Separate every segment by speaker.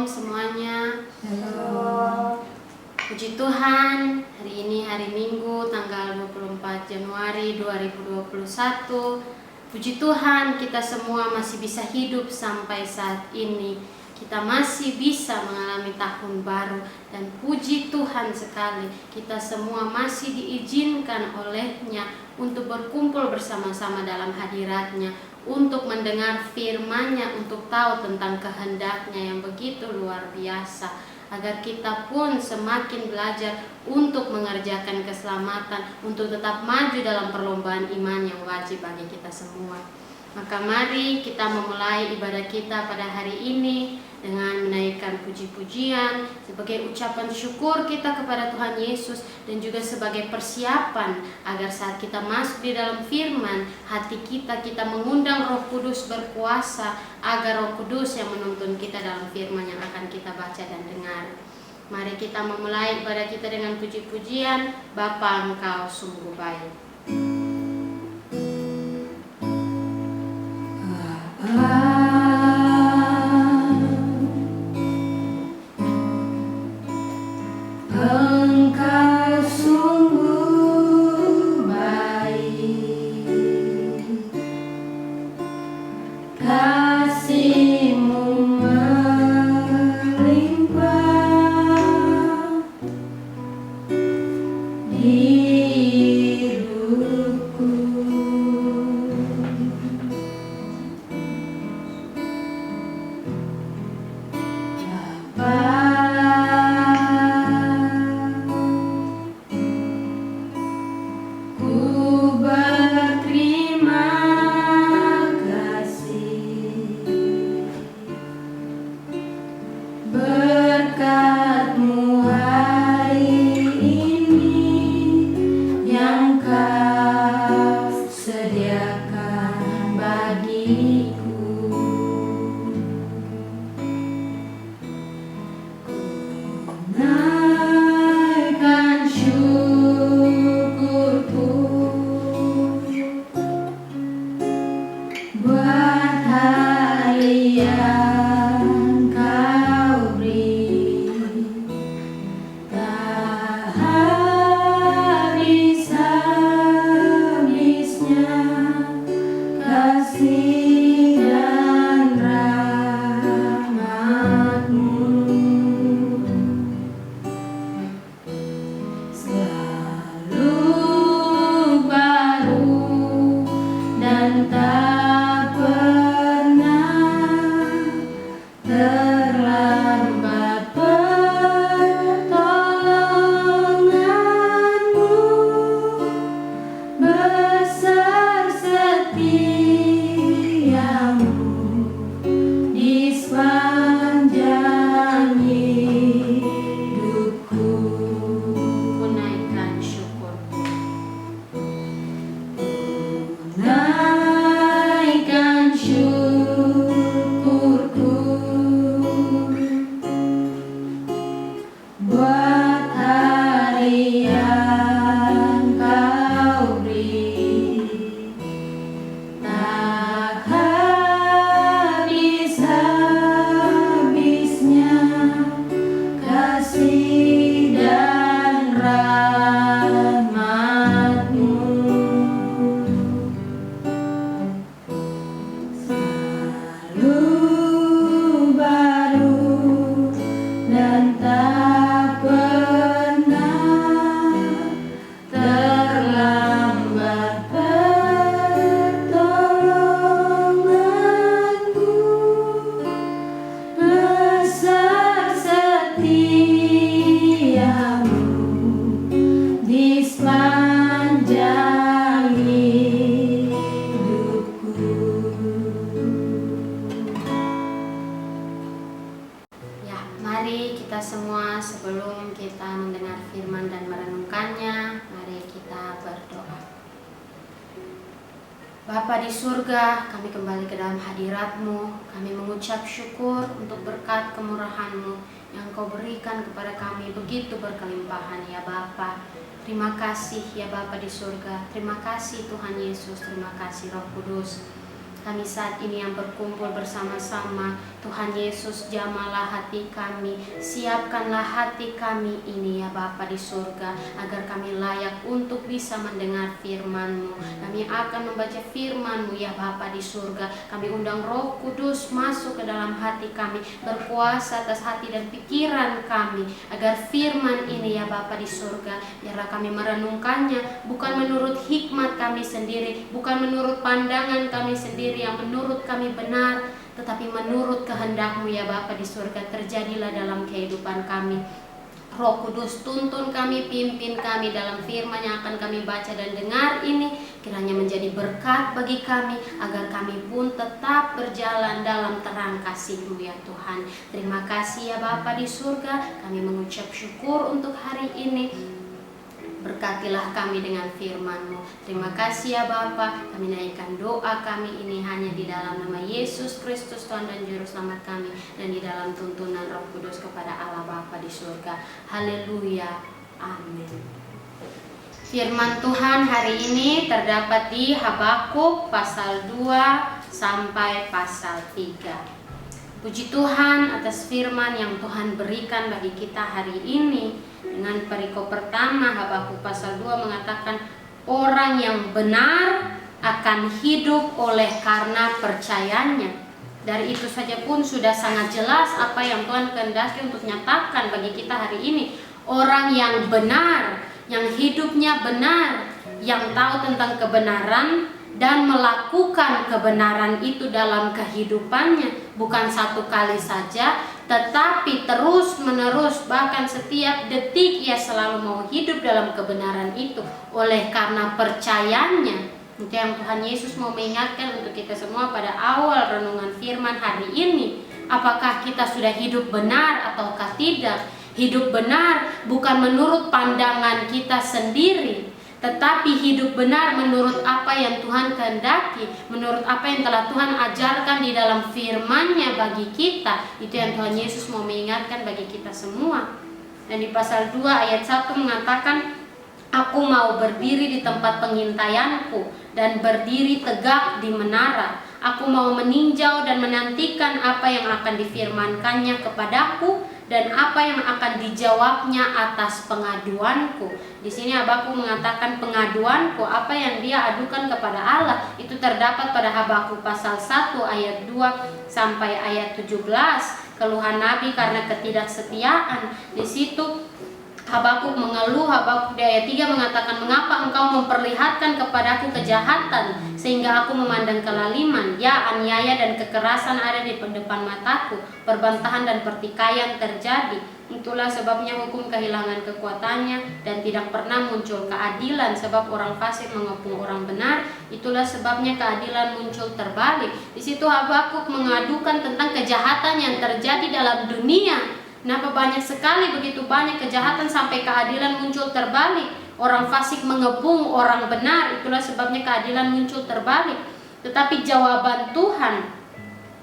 Speaker 1: Shalom semuanya.
Speaker 2: Shalom.
Speaker 1: Puji Tuhan, hari ini hari Minggu tanggal 24 Januari 2021. Puji Tuhan, kita semua masih bisa hidup sampai saat ini. Kita masih bisa mengalami tahun baru, dan puji Tuhan sekali kita semua masih diizinkan olehnya untuk berkumpul bersama-sama dalam hadiratnya, untuk mendengar firman-Nya, untuk tahu tentang kehendak-Nya yang begitu luar biasa, agar kita pun semakin belajar untuk mengerjakan keselamatan, untuk tetap maju dalam perlombaan iman yang wajib bagi kita semua. Maka mari kita memulai ibadah kita pada hari ini dengan menaikkan puji-pujian sebagai ucapan syukur kita kepada Tuhan Yesus, dan juga sebagai persiapan agar saat kita masuk di dalam firman, hati kita mengundang Roh Kudus berkuasa, agar Roh Kudus yang menuntun kita dalam firman yang akan kita baca dan dengar. Mari kita memulai ibadah kita dengan puji-pujian. Bapa, Engkau sungguh baik.
Speaker 2: Engkau sungguh baik, kasih-Mu melimpah di hidupku. Bapa, berkat-Mu hari ini yang Kau sediakan bagiku. Ku naikkan syukurku buat hari yang Kau beri. Tak habis-habisnya kasih dan rahmat-Mu, selalu baru dan tak pernah terlambat pertolongan-Mu. Besar setia-Mu di sepanjang hidupku.
Speaker 1: Ku naikkan syukurku.
Speaker 2: Naikkan syukurku buat hari yang Kau beri. Tak habis-habisnya kasih dan rahmat-Mu, selalu baru dan tak pernah terlambat pertolongan-Mu. Besar setia-Mu di sepanjang hidupku.
Speaker 1: Ya, mari kita semua sebelum kita mendengar firman dan merenungkannya, mari kita berdoa. Bapa di surga, kami kembali ke dalam hadirat-Mu. Kami mengucap syukur untuk berkat kemurahan-Mu yang Kau berikan kepada kami begitu berkelimpahan ya Bapa. Terima kasih ya Bapa di surga. Terima kasih Tuhan Yesus. Terima kasih Roh Kudus. kami saat ini yang berkumpul bersama-sama. Tuhan Yesus, jamahlah hati kami, siapkanlah hati kami ini ya Bapa di surga, agar kami layak untuk bisa mendengar firman-Mu. Kami akan membaca firman-Mu ya Bapa di surga. Kami undang Roh Kudus masuk ke dalam hati kami, berkuasa atas hati dan pikiran kami, agar firman ini ya Bapa di surga, biarlah kami merenungkannya bukan menurut hikmat kami sendiri, bukan menurut pandangan kami sendiri yang menurut kami benar, tetapi menurut kehendak-Mu ya Bapa di surga. Terjadilah dalam kehidupan kami. Roh Kudus, tuntun kami, pimpin kami dalam firman yang akan kami baca dan dengar ini, kiranya menjadi berkat bagi kami, agar kami pun tetap berjalan dalam terang kasih-Mu ya Tuhan. Terima kasih ya Bapa di surga, kami mengucap syukur untuk hari ini. Berkatilah kami dengan firman-Mu. Terima kasih ya Bapa, kami naikkan doa kami ini hanya di dalam nama Yesus Kristus Tuhan dan Juru Selamat kami, dan di dalam tuntunan Roh Kudus kepada Allah Bapa di surga. Haleluya, amin. Firman Tuhan hari ini terdapat di Habakuk pasal 2 sampai pasal 3. Puji Tuhan atas firman yang Tuhan berikan bagi kita hari ini. Dengan perikop pertama, Habakuk pasal 2 mengatakan, orang yang benar akan hidup oleh karena percayanya. Dari itu saja pun sudah sangat jelas apa yang Tuhan kehendaki untuk nyatakan bagi kita hari ini. Orang yang benar, yang hidupnya benar, yang tahu tentang kebenaran dan melakukan kebenaran itu dalam kehidupannya, bukan satu kali saja, tetapi terus menerus, bahkan setiap detik ia selalu mau hidup dalam kebenaran itu oleh karena percayanya. Itu yang Tuhan Yesus mau mengingatkan untuk kita semua pada awal renungan firman hari ini. Apakah kita sudah hidup benar ataukah tidak? Hidup benar bukan menurut pandangan kita sendiri, tetapi hidup benar menurut apa yang Tuhan kehendaki, menurut apa yang telah Tuhan ajarkan di dalam firman-Nya bagi kita. Itu yang Tuhan Yesus mau mengingatkan bagi kita semua. Dan di pasal 2 ayat 1 mengatakan, aku mau berdiri di tempat pengintaianku dan berdiri tegak di menara. Aku mau meninjau dan menantikan apa yang akan difirmankannya kepadaku dan apa yang akan dijawabnya atas pengaduanku. Di sini Habakuk mengatakan pengaduanku, apa yang dia adukan kepada Allah, itu terdapat pada Habakuk pasal 1 ayat 2 sampai ayat 17. Keluhan Nabi karena ketidaksetiaan. Di situ Habakuk mengeluh. Habakuk di ayat 3 mengatakan, mengapa engkau memperlihatkan kepadaku kejahatan sehingga aku memandang kelaliman? Ya, aniaya dan kekerasan ada di depan mataku, perbantahan dan pertikaian terjadi. Itulah sebabnya hukum kehilangan kekuatannya dan tidak pernah muncul keadilan, sebab orang fasik mengepung orang benar. Itulah sebabnya keadilan muncul terbalik. Di situ Habakuk mengadukan tentang kejahatan yang terjadi dalam dunia. Kenapa banyak sekali, begitu banyak kejahatan sampai keadilan muncul terbalik. Orang fasik mengepung orang benar, itulah sebabnya keadilan muncul terbalik. Tetapi jawaban Tuhan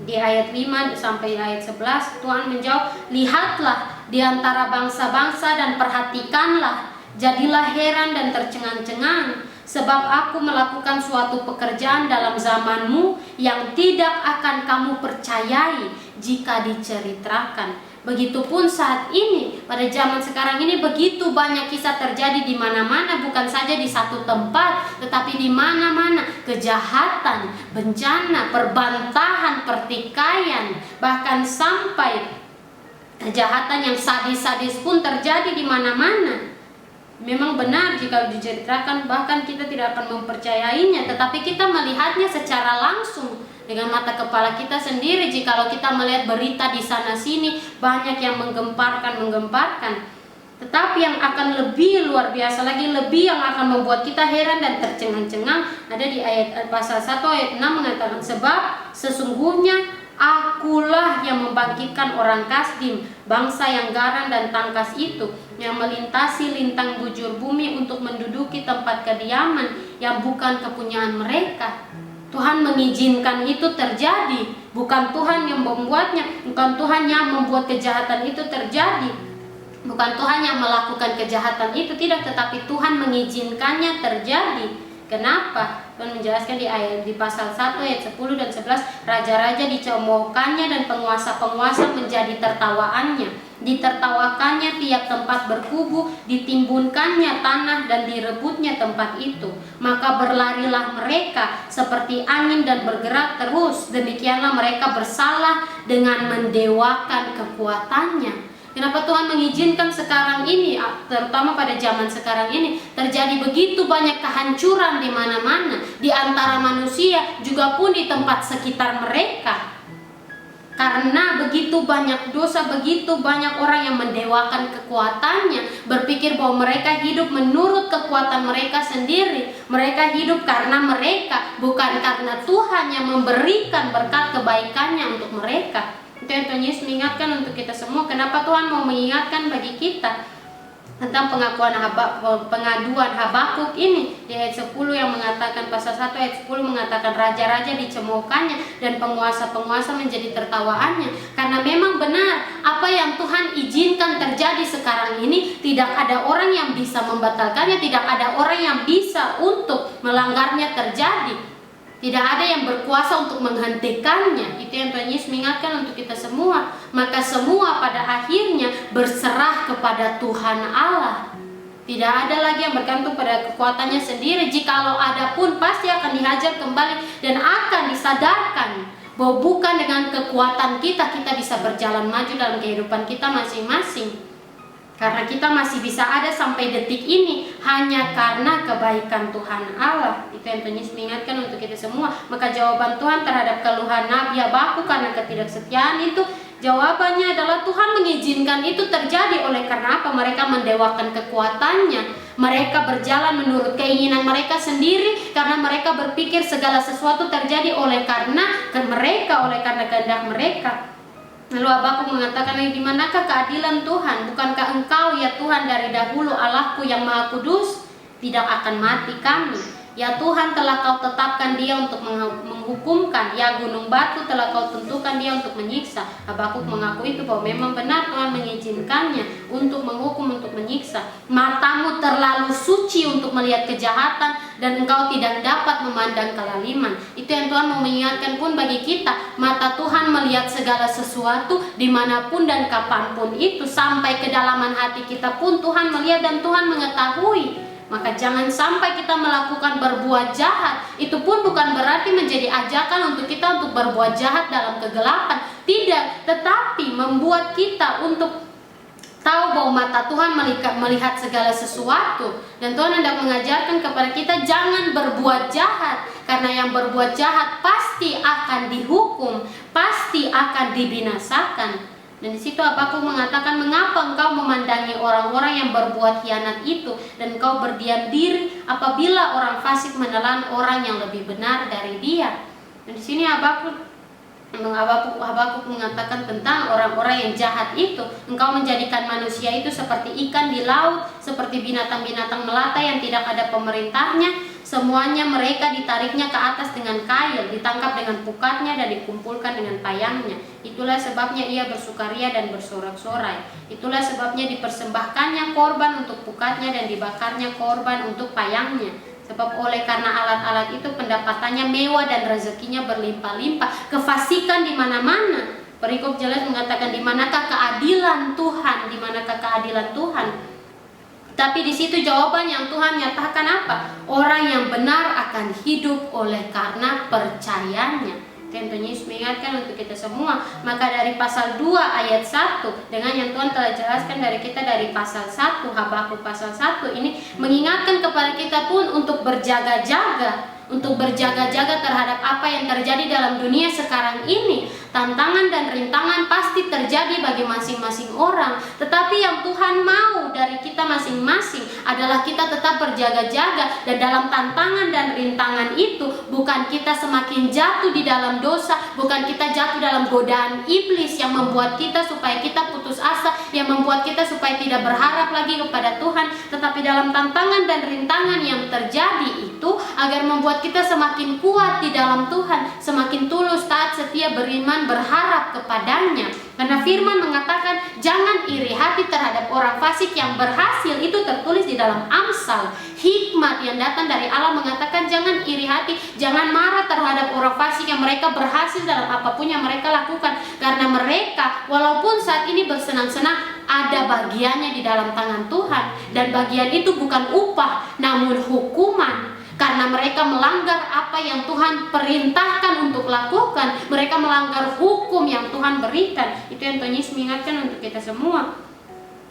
Speaker 1: di ayat 5 sampai ayat 11, Tuhan menjawab, lihatlah di antara bangsa-bangsa dan perhatikanlah, jadilah heran dan tercengang-cengang, sebab aku melakukan suatu pekerjaan dalam zamanmu yang tidak akan kamu percayai jika diceritakan. Begitupun saat ini, pada zaman sekarang ini begitu banyak kisah terjadi di mana-mana, bukan saja di satu tempat, tetapi di mana-mana kejahatan, bencana, perbantahan, pertikaian, bahkan sampai kejahatan yang sadis-sadis pun terjadi di mana-mana. Memang benar jika diceritakan, bahkan kita tidak akan mempercayainya, tetapi kita melihatnya secara langsung dengan mata kepala kita sendiri. Jikalau kita melihat berita di sana sini, banyak yang menggemparkan. Tetapi yang akan lebih luar biasa lagi, lebih yang akan membuat kita heran dan tercengang-cengang, ada di ayat pasal 1 ayat 6 mengatakan, sebab sesungguhnya akulah yang membangkitkan orang Kasdim, bangsa yang garang dan tangkas itu, yang melintasi lintang bujur bumi untuk menduduki tempat kediaman yang bukan kepunyaan mereka. Tuhan mengizinkan itu terjadi, bukan Tuhan yang membuatnya, bukan Tuhan yang membuat kejahatan itu terjadi, bukan Tuhan yang melakukan kejahatan itu, tidak, tetapi Tuhan mengizinkannya terjadi. Kenapa? Tuhan menjelaskan di pasal 1 ayat 10 dan 11, raja-raja dicemoohkannya dan penguasa-penguasa menjadi tertawaannya. Ditertawakannya tiap tempat berkubu, ditimbunkannya tanah dan direbutnya tempat itu. Maka berlarilah mereka seperti angin dan bergerak terus. Demikianlah mereka bersalah dengan mendewakan kekuatannya. Kenapa Tuhan mengizinkan sekarang ini, terutama pada zaman sekarang ini, terjadi begitu banyak kehancuran di mana-mana, di antara manusia, juga pun di tempat sekitar mereka. Karena begitu banyak dosa, begitu banyak orang yang mendewakan kekuatannya, berpikir bahwa mereka hidup menurut kekuatan mereka sendiri. Mereka hidup karena mereka, bukan karena Tuhan yang memberikan berkat kebaikannya untuk mereka. Itu yang Tuhan Yesus mengingatkan untuk kita semua. Kenapa Tuhan mau mengingatkan bagi kita tentang pengaduan Habakuk ini di ayat 10 yang mengatakan, pasal 1 ayat 10 mengatakan raja-raja dicemoohkannya dan penguasa-penguasa menjadi tertawaannya. Karena memang benar apa yang Tuhan izinkan terjadi sekarang ini, tidak ada orang yang bisa membatalkannya, tidak ada orang yang bisa untuk melanggarnya terjadi. Tidak ada yang berkuasa untuk menghentikannya. Itu yang Tuhan Yesus mengingatkan untuk kita semua. Maka semua pada akhirnya berserah kepada Tuhan Allah. Tidak ada lagi yang bergantung pada kekuatannya sendiri. Jikalau ada pun pasti akan dihajar kembali dan akan disadarkan bahwa bukan dengan kekuatan kita bisa berjalan maju dalam kehidupan kita masing-masing. Karena kita masih bisa ada sampai detik ini hanya karena kebaikan Tuhan Allah. Itu yang Tuhan Yesus mengingatkan untuk kita semua. Maka jawaban Tuhan terhadap keluhan Nabi Habakuk karena ketidaksetiaan itu, jawabannya adalah Tuhan mengizinkan itu terjadi oleh karena apa? Mereka mendewakan kekuatannya. Mereka berjalan menurut keinginan mereka sendiri karena mereka berpikir segala sesuatu terjadi oleh karena kehendak mereka. Lalu Habakuk mengatakan, di manakah keadilan Tuhan? Bukankah Engkau ya Tuhan dari dahulu Allahku yang Maha Kudus? Tidak akan mati kami. Ya Tuhan, telah Kau tetapkan dia untuk menghukumkan. Ya gunung batu, telah Kau tentukan dia untuk menyiksa. Habakuk mengaku itu bahwa memang benar Tuhan mengizinkannya untuk menghukum, untuk menyiksa. Matamu terlalu suci untuk melihat kejahatan dan Engkau tidak dapat memandang kelaliman. Itu yang Tuhan mau mengingatkan pun bagi kita. Mata Tuhan melihat segala sesuatu dimanapun dan kapanpun itu, sampai kedalaman hati kita pun Tuhan melihat dan Tuhan mengetahui. Maka jangan sampai kita melakukan berbuat jahat. Itu pun bukan berarti menjadi ajakan untuk kita untuk berbuat jahat dalam kegelapan. Tidak, tetapi membuat kita untuk tahu bahwa mata Tuhan melihat segala sesuatu. Dan Tuhan hendak mengajarkan kepada kita jangan berbuat jahat. Karena yang berbuat jahat pasti akan dihukum, pasti akan dibinasakan. Dan di situ Habakuk mengatakan, mengapa engkau memandangi orang-orang yang berbuat khianat itu dan engkau berdiam diri apabila orang fasik menelan orang yang lebih benar dari dia. Dan di sini Habakuk mengatakan tentang orang-orang yang jahat itu. Engkau menjadikan manusia itu seperti ikan di laut, seperti binatang-binatang melata yang tidak ada pemerintahnya. Semuanya mereka ditariknya ke atas dengan kail, ditangkap dengan pukatnya dan dikumpulkan dengan tayangnya. Itulah sebabnya ia bersukaria dan bersorak-sorai. Itulah sebabnya dipersembahkannya korban untuk pukatnya dan dibakarnya korban untuk tayangnya. Sebab oleh karena alat-alat itu pendapatannya mewah dan rezekinya berlimpah-limpah. Kefasikan di mana-mana. Perikop jelas mengatakan, di manakah keadilan Tuhan? Di manakah keadilan Tuhan? Tapi di situ jawaban yang Tuhan nyatakan apa? Orang yang benar akan hidup oleh karena percayanya. Tentunya Yesus mengingatkan untuk kita semua. Maka dari pasal 2 ayat 1 dengan yang Tuhan telah jelaskan dari kita dari pasal 1, Habakuk pasal 1 ini mengingatkan kepada kita pun untuk berjaga-jaga. Untuk berjaga-jaga terhadap apa yang terjadi dalam dunia sekarang ini. Tantangan dan rintangan pasti terjadi bagi masing-masing orang. Tetapi yang Tuhan mau dari kita masing-masing adalah kita tetap berjaga-jaga. Dan dalam tantangan dan rintangan itu bukan kita semakin jatuh di dalam dosa, bukan kita jatuh dalam godaan iblis yang membuat kita supaya kita putus asa, yang membuat kita supaya tidak berharap lagi kepada Tuhan. Tetapi dalam tantangan dan rintangan yang terjadi itu agar membuat kita semakin kuat di dalam Tuhan, semakin tulus, taat, setia, beriman, berharap kepadanya. Karena firman mengatakan jangan iri hati hati terhadap orang fasik yang berhasil itu tertulis di dalam Amsal. Hikmat yang datang dari Allah mengatakan jangan iri hati, jangan marah terhadap orang fasik yang mereka berhasil dalam apapun yang mereka lakukan. Karena mereka walaupun saat ini bersenang-senang, ada bagiannya di dalam tangan Tuhan. Dan bagian itu bukan upah, namun hukuman. Karena mereka melanggar apa yang Tuhan perintahkan untuk lakukan. Mereka melanggar hukum yang Tuhan berikan. Itu yang Tuhan Yesus mengingatkan untuk kita semua.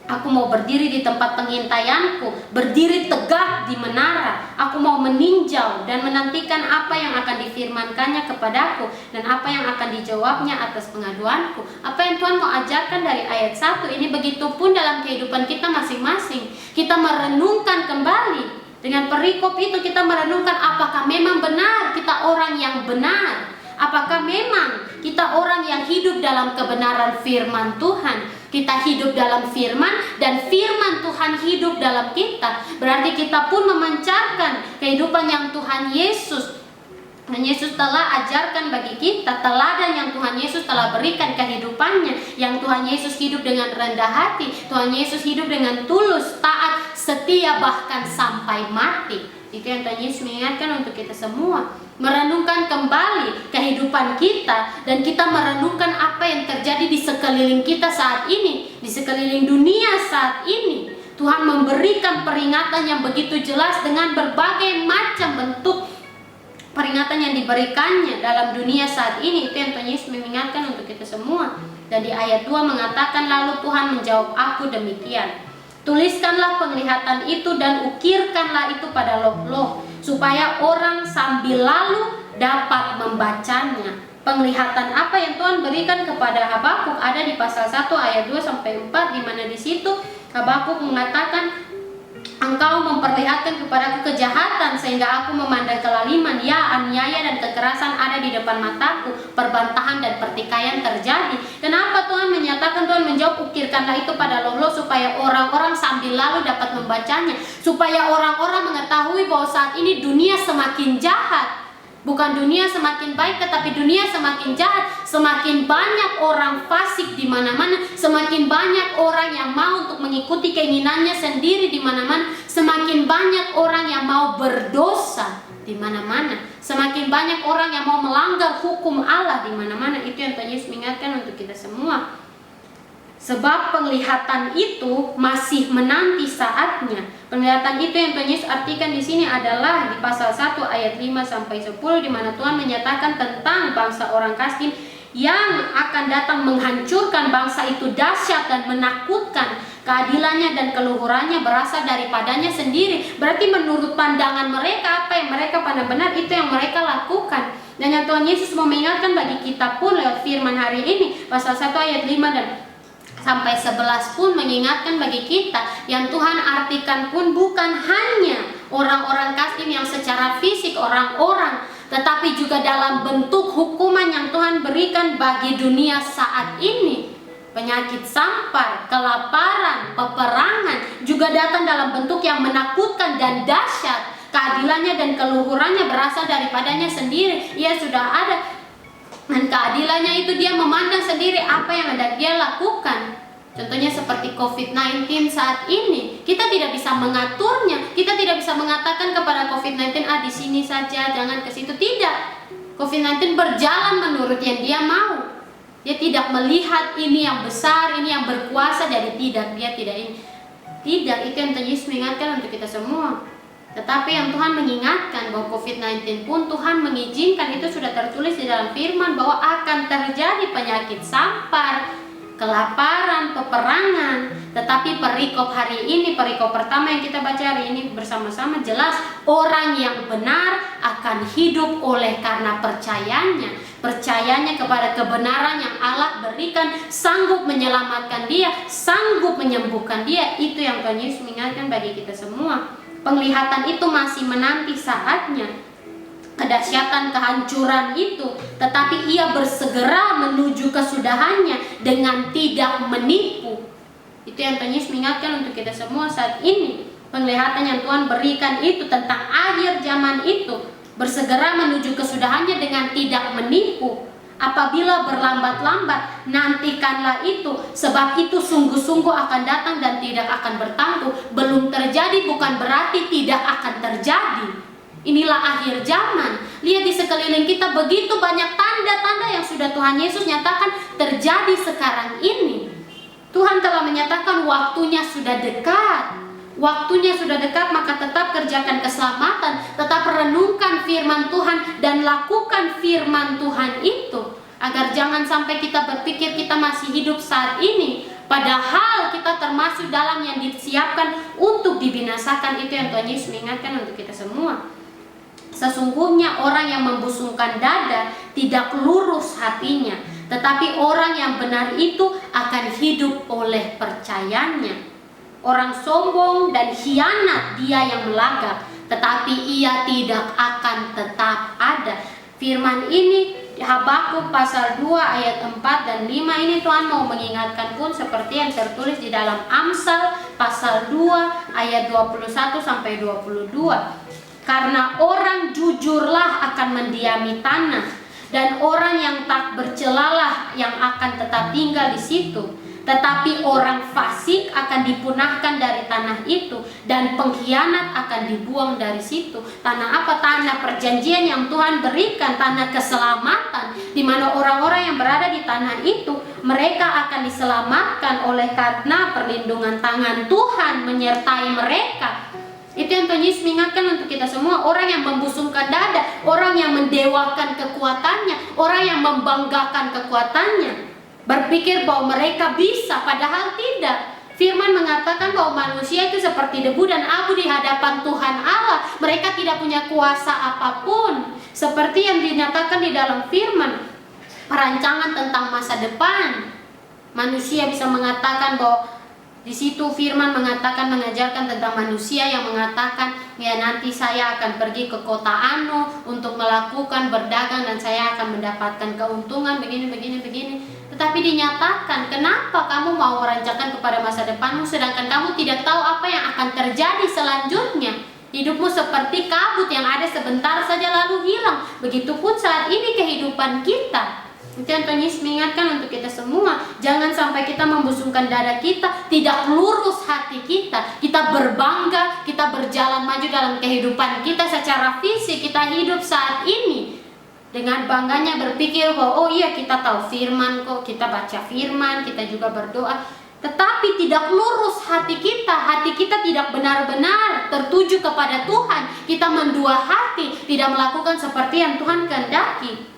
Speaker 1: Aku mau berdiri di tempat pengintaianku, berdiri tegak di menara. Aku mau meninjau dan menantikan apa yang akan difirmankannya kepadaku, dan apa yang akan dijawabnya atas pengaduanku. Apa yang Tuhan mau ajarkan dari ayat 1 ini, begitupun dalam kehidupan kita masing-masing. Kita merenungkan kembali. Dengan perikop itu kita merenungkan apakah memang benar kita orang yang benar. Apakah memang kita orang yang hidup dalam kebenaran firman Tuhan. Kita hidup dalam firman dan firman Tuhan hidup dalam kita. Berarti kita pun memancarkan kehidupan yang Tuhan Yesus telah ajarkan bagi kita, teladan yang Tuhan Yesus telah berikan kehidupannya, yang Tuhan Yesus hidup dengan rendah hati, Tuhan Yesus hidup dengan tulus, taat, setia bahkan sampai mati. Itu yang Tuhan Yesus mengingatkan untuk kita semua, merenungkan kembali kehidupan kita, dan kita merenungkan apa yang terjadi di sekeliling kita saat ini, di sekeliling dunia saat ini. Tuhan memberikan peringatan yang begitu jelas dengan berbagai macam bentuk peringatan yang diberikannya dalam dunia saat ini. Itu yang Tuhan Yesus mengingatkan untuk kita semua. Dan di ayat 2 mengatakan, lalu Tuhan menjawab aku demikian, tuliskanlah penglihatan itu dan ukirkanlah itu pada loh-loh, supaya orang sambil lalu dapat membacanya. Penglihatan apa yang Tuhan berikan kepada Habakuk ada di pasal 1 ayat 2 sampai 4, di mana di situ Habakuk mengatakan, engkau memperlihatkan kepadaku kejahatan sehingga aku memandang kelaliman, ya aniaya dan kekerasan ada di depan mataku, perbantahan dan pertikaian terjadi. Kenapa Tuhan menyatakan, Tuhan menjawab ukirkanlah itu pada loh-loh, supaya orang-orang sambil lalu dapat membacanya, supaya orang-orang mengetahui bahwa saat ini dunia semakin jahat. Bukan dunia semakin baik, tetapi dunia semakin jahat. Semakin banyak orang fasik di mana-mana, semakin banyak orang yang mau untuk mengikuti keinginannya sendiri di mana-mana, semakin banyak orang yang mau berdosa di mana-mana, semakin banyak orang yang mau melanggar hukum Allah di mana-mana. Itu yang Tuhan Yesus mengingatkan untuk kita semua. Sebab penglihatan itu masih menanti saatnya. Penglihatan itu yang Tuhan Yesus artikan di sini adalah di pasal 1 ayat 5 sampai 10, di mana Tuhan menyatakan tentang bangsa orang Kasdim yang akan datang menghancurkan bangsa itu dahsyat dan menakutkan. Keadilannya dan keluhurannya berasal daripadanya sendiri. Berarti menurut pandangan mereka, apa yang mereka pandang benar, itu yang mereka lakukan. Dan yang Tuhan Yesus mau mengingatkan bagi kita pun lewat firman hari ini, pasal 1 ayat 5 dan sampai 11 pun mengingatkan bagi kita, yang Tuhan artikan pun bukan hanya orang-orang Kasdim yang secara fisik orang-orang, tetapi juga dalam bentuk hukuman yang Tuhan berikan bagi dunia saat ini. Penyakit sampar, kelaparan, peperangan juga datang dalam bentuk yang menakutkan dan dahsyat. Keadilannya dan keluhurannya berasal daripadanya sendiri. Ia sudah ada, dan keadilannya itu dia memandang sendiri apa yang hendak dia lakukan. Contohnya seperti COVID-19 saat ini, kita tidak bisa mengaturnya. Kita tidak bisa mengatakan kepada COVID-19, di sini saja, jangan ke situ. Tidak. COVID-19 berjalan menurut yang dia mau. Dia tidak melihat ini yang besar, ini yang berkuasa, jadi tidak, dia tidak ini. Tidak, itu yang Tuhan Yesus mengingatkan untuk kita semua. Tetapi yang Tuhan mengingatkan bahwa COVID-19 pun Tuhan mengizinkan, itu sudah tertulis di dalam firman bahwa akan terjadi penyakit sampar, kelaparan, peperangan. Tetapi perikop hari ini, perikop pertama yang kita baca hari ini bersama-sama, jelas orang yang benar akan hidup oleh karena percayanya kepada kebenaran yang Allah berikan, sanggup menyelamatkan dia, sanggup menyembuhkan dia. Itu yang Tuhan Yesus mengingatkan bagi kita semua. Penglihatan itu masih menanti saatnya, kedahsyatan kehancuran itu, tetapi ia bersegera menuju kesudahannya dengan tidak menipu. Itu yang Tuhan Yesus mengingatkan untuk kita semua saat ini. Penglihatan yang Tuhan berikan itu tentang akhir zaman itu bersegera menuju kesudahannya dengan tidak menipu. Apabila berlambat-lambat, nantikanlah itu, sebab itu sungguh-sungguh akan datang dan tidak akan bertangguh. Belum terjadi bukan berarti tidak akan terjadi. Inilah akhir zaman. Lihat di sekeliling kita begitu banyak tanda-tanda yang sudah Tuhan Yesus nyatakan terjadi sekarang ini. Tuhan telah menyatakan waktunya sudah dekat. Waktunya sudah dekat, maka tetap kerjakan keselamatan, tetap renungkan firman Tuhan dan lakukan firman Tuhan itu, agar jangan sampai kita berpikir kita masih hidup saat ini, padahal kita termasuk dalam yang disiapkan untuk dibinasakan. Itu yang Tuhan Yesus mengingatkan untuk kita semua. Sesungguhnya orang yang membusungkan dada tidak lurus hatinya, tetapi orang yang benar itu akan hidup oleh percayanya. Orang sombong dan khianat dia yang melagak, tetapi ia tidak akan tetap ada. Firman ini Habakuk pasal 2 ayat 4 dan 5 ini Tuhan mau mengingatkan pun seperti yang tertulis di dalam Amsal pasal 2 ayat 21 sampai 22. Karena orang jujurlah akan mendiami tanah, dan orang yang tak bercelalah yang akan tetap tinggal di situ. Tetapi orang fasik akan dipunahkan dari tanah itu, dan pengkhianat akan dibuang dari situ. Tanah apa? Tanah perjanjian yang Tuhan berikan, tanah keselamatan, di mana orang-orang yang berada di tanah itu, mereka akan diselamatkan oleh karena perlindungan tangan Tuhan menyertai mereka. Itu yang Tuhan Yesus mengingatkan untuk kita semua. Orang yang membusungkan dada, orang yang mendewakan kekuatannya, orang yang membanggakan kekuatannya, berpikir bahwa mereka bisa, padahal tidak. Firman mengatakan bahwa manusia itu seperti debu dan abu di hadapan Tuhan Allah. Mereka tidak punya kuasa apapun. Seperti yang dinyatakan di dalam firman, perancangan tentang masa depan. Manusia bisa mengatakan bahwa di situ firman mengatakan, mengajarkan tentang manusia yang mengatakan, ya nanti saya akan pergi ke kota Anu untuk melakukan berdagang dan saya akan mendapatkan keuntungan begini. Tetapi dinyatakan, kenapa kamu mau merancangkan kepada masa depanmu sedangkan kamu tidak tahu apa yang akan terjadi selanjutnya? Hidupmu seperti kabut yang ada sebentar saja lalu hilang. Begitupun saat ini kehidupan kita. Itu yang Tuhan Yesus mengingatkan untuk kita semua. Jangan sampai kita membusungkan dada kita, tidak lurus hati kita. Kita berbangga, kita berjalan maju dalam kehidupan kita secara fisik. Kita hidup saat ini dengan bangganya berpikir bahwa oh iya kita tahu firman kok, kita baca firman, kita juga berdoa. Tetapi tidak lurus hati kita tidak benar-benar tertuju kepada Tuhan. Kita mendua hati, tidak melakukan seperti yang Tuhan kehendaki.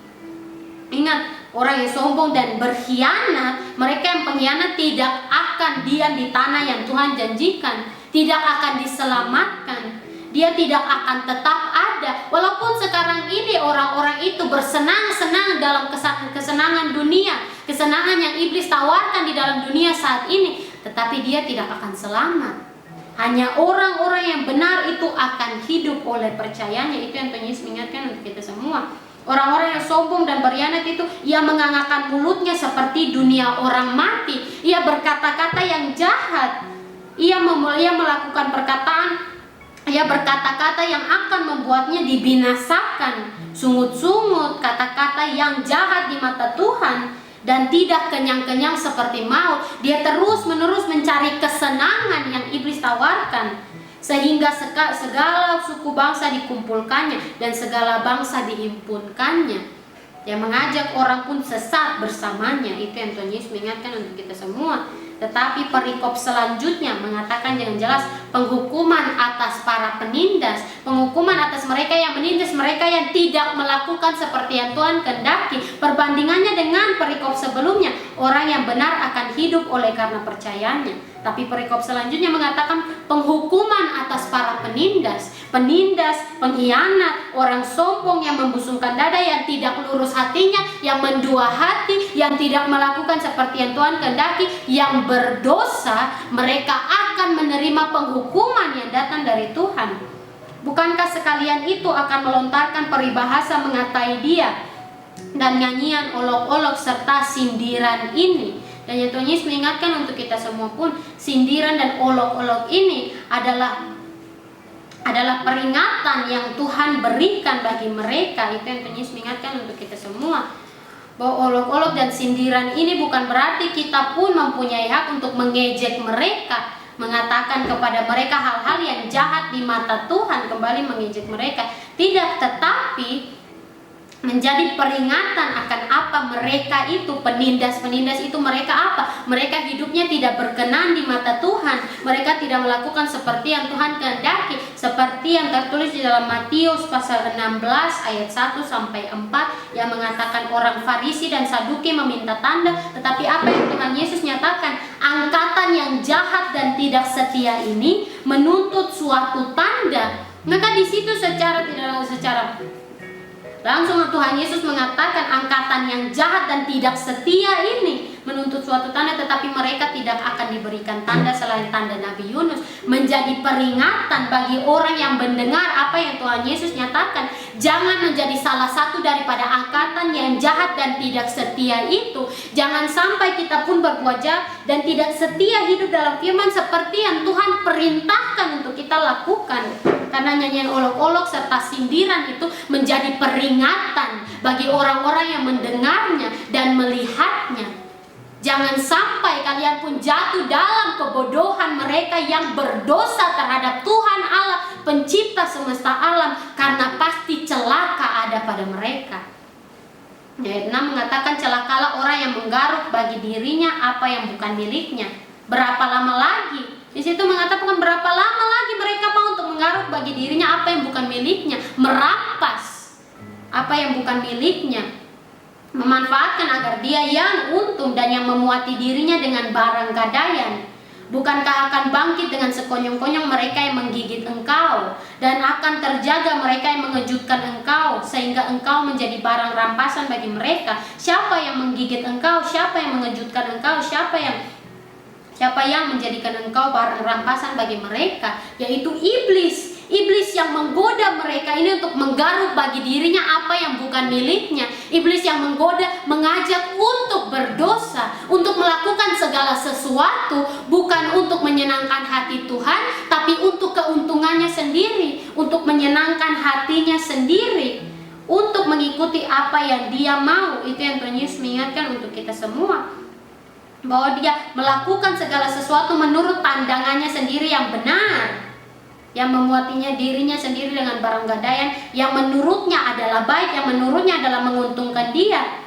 Speaker 1: Ingat, orang yang sombong dan berkhianat, mereka yang pengkhianat tidak akan diam di tanah yang Tuhan janjikan, tidak akan diselamatkan, dia tidak akan tetap ada. Walaupun sekarang ini orang-orang itu bersenang-senang dalam kesenangan dunia, kesenangan yang iblis tawarkan di dalam dunia saat ini, tetapi dia tidak akan selamat. Hanya orang-orang yang benar itu akan hidup oleh percayanya. Itu yang Tuhan Yesus mengingatkan untuk kita semua. Orang-orang yang sombong dan berkhianat itu, ia mengangakkan mulutnya seperti dunia orang mati. Ia berkata-kata yang jahat. Ia melakukan berkata-kata yang akan membuatnya dibinasakan. Sungut-sungut, kata-kata yang jahat di mata Tuhan, dan tidak kenyang-kenyang seperti maut. Dia terus-menerus mencari kesenangan yang iblis tawarkan, sehingga segala suku bangsa dikumpulkannya dan segala bangsa dihimpunkannya. Yang mengajak orang pun sesat bersamanya. Itu yang Tuhan Yesus mengingatkan untuk kita semua. Tetapi perikop selanjutnya mengatakan dengan jelas penghukuman atas para penindas, penghukuman atas mereka yang menindas, mereka yang tidak melakukan seperti yang Tuhan kehendaki. Perbandingannya dengan perikop sebelumnya, orang yang benar akan hidup oleh karena percayanya. Tapi perikop selanjutnya mengatakan penghukuman atas para penindas, pengkhianat, orang sombong yang membusungkan dada, yang tidak lurus hatinya, yang mendua hati, yang tidak melakukan seperti yang Tuhan kehendaki, yang berdosa. Mereka akan menerima penghukuman yang datang dari Tuhan. Bukankah sekalian itu akan melontarkan peribahasa mengatai dia dan nyanyian olok-olok serta sindiran ini? Dan yang Tuhan Yesus mengingatkan untuk kita semua pun, sindiran dan olok-olok ini adalah peringatan yang Tuhan berikan bagi mereka. Itu yang Tuhan Yesus mengingatkan untuk kita semua. Bahwa olok-olok dan sindiran ini bukan berarti kita pun mempunyai hak untuk mengejek mereka, mengatakan kepada mereka hal-hal yang jahat di mata Tuhan, kembali mengejek mereka. Tidak, tetapi menjadi peringatan akan apa mereka itu, penindas-penindas itu mereka apa? Mereka hidupnya tidak berkenan di mata Tuhan. Mereka tidak melakukan seperti yang Tuhan kehendaki, seperti yang tertulis di dalam Matius pasal 16 ayat 1 sampai 4 yang mengatakan orang Farisi dan Saduki meminta tanda, tetapi apa yang Tuhan Yesus nyatakan? Angkatan yang jahat dan tidak setia ini menuntut suatu tanda. Maka di situ secara langsung Tuhan Yesus mengatakan angkatan yang jahat dan tidak setia ini menuntut suatu tanda, tetapi mereka tidak akan diberikan tanda selain tanda Nabi Yunus. Menjadi peringatan bagi orang yang mendengar apa yang Tuhan Yesus nyatakan. Jangan menjadi salah satu daripada angkatan yang jahat dan tidak setia itu. Jangan sampai kita pun berbuat jahat dan tidak setia hidup dalam firman seperti yang Tuhan perintahkan untuk kita lakukan. Karena nyanyian olok-olok serta sindiran itu menjadi peringatan bagi orang-orang yang mendengarnya dan melihatnya. Jangan sampai kalian pun jatuh dalam kebodohan mereka yang berdosa terhadap Tuhan Allah, pencipta semesta alam, karena pasti celaka ada pada mereka. Ayat 6 mengatakan, celakalah orang yang menggaruk bagi dirinya apa yang bukan miliknya. Berapa lama lagi? Di situ mengatakan berapa lama lagi mereka mau untuk menggaruk bagi dirinya apa yang bukan miliknya, merampas apa yang bukan miliknya, memanfaatkan agar dia yang untung dan yang memuati dirinya dengan barang gadaian. Bukankah akan bangkit dengan sekonyong-konyong mereka yang menggigit engkau, dan akan terjaga mereka yang mengejutkan engkau, sehingga engkau menjadi barang rampasan bagi mereka. Siapa yang menggigit engkau? Siapa yang mengejutkan engkau? Siapa yang menjadikan engkau barang rampasan bagi mereka? Yaitu iblis. Iblis yang menggoda mereka ini untuk menggaruk bagi dirinya apa yang bukan miliknya. Iblis yang menggoda, mengajak untuk berdosa, untuk melakukan segala sesuatu bukan untuk menyenangkan hati Tuhan, tapi untuk keuntungannya sendiri, untuk menyenangkan hatinya sendiri, untuk mengikuti apa yang dia mau. Itu yang Tuhan Yesus mengingatkan untuk kita semua, bahwa dia melakukan segala sesuatu menurut pandangannya sendiri yang benar, yang memuatinya dirinya sendiri dengan barang gadaian yang menurutnya adalah baik, yang menurutnya adalah menguntungkan dia.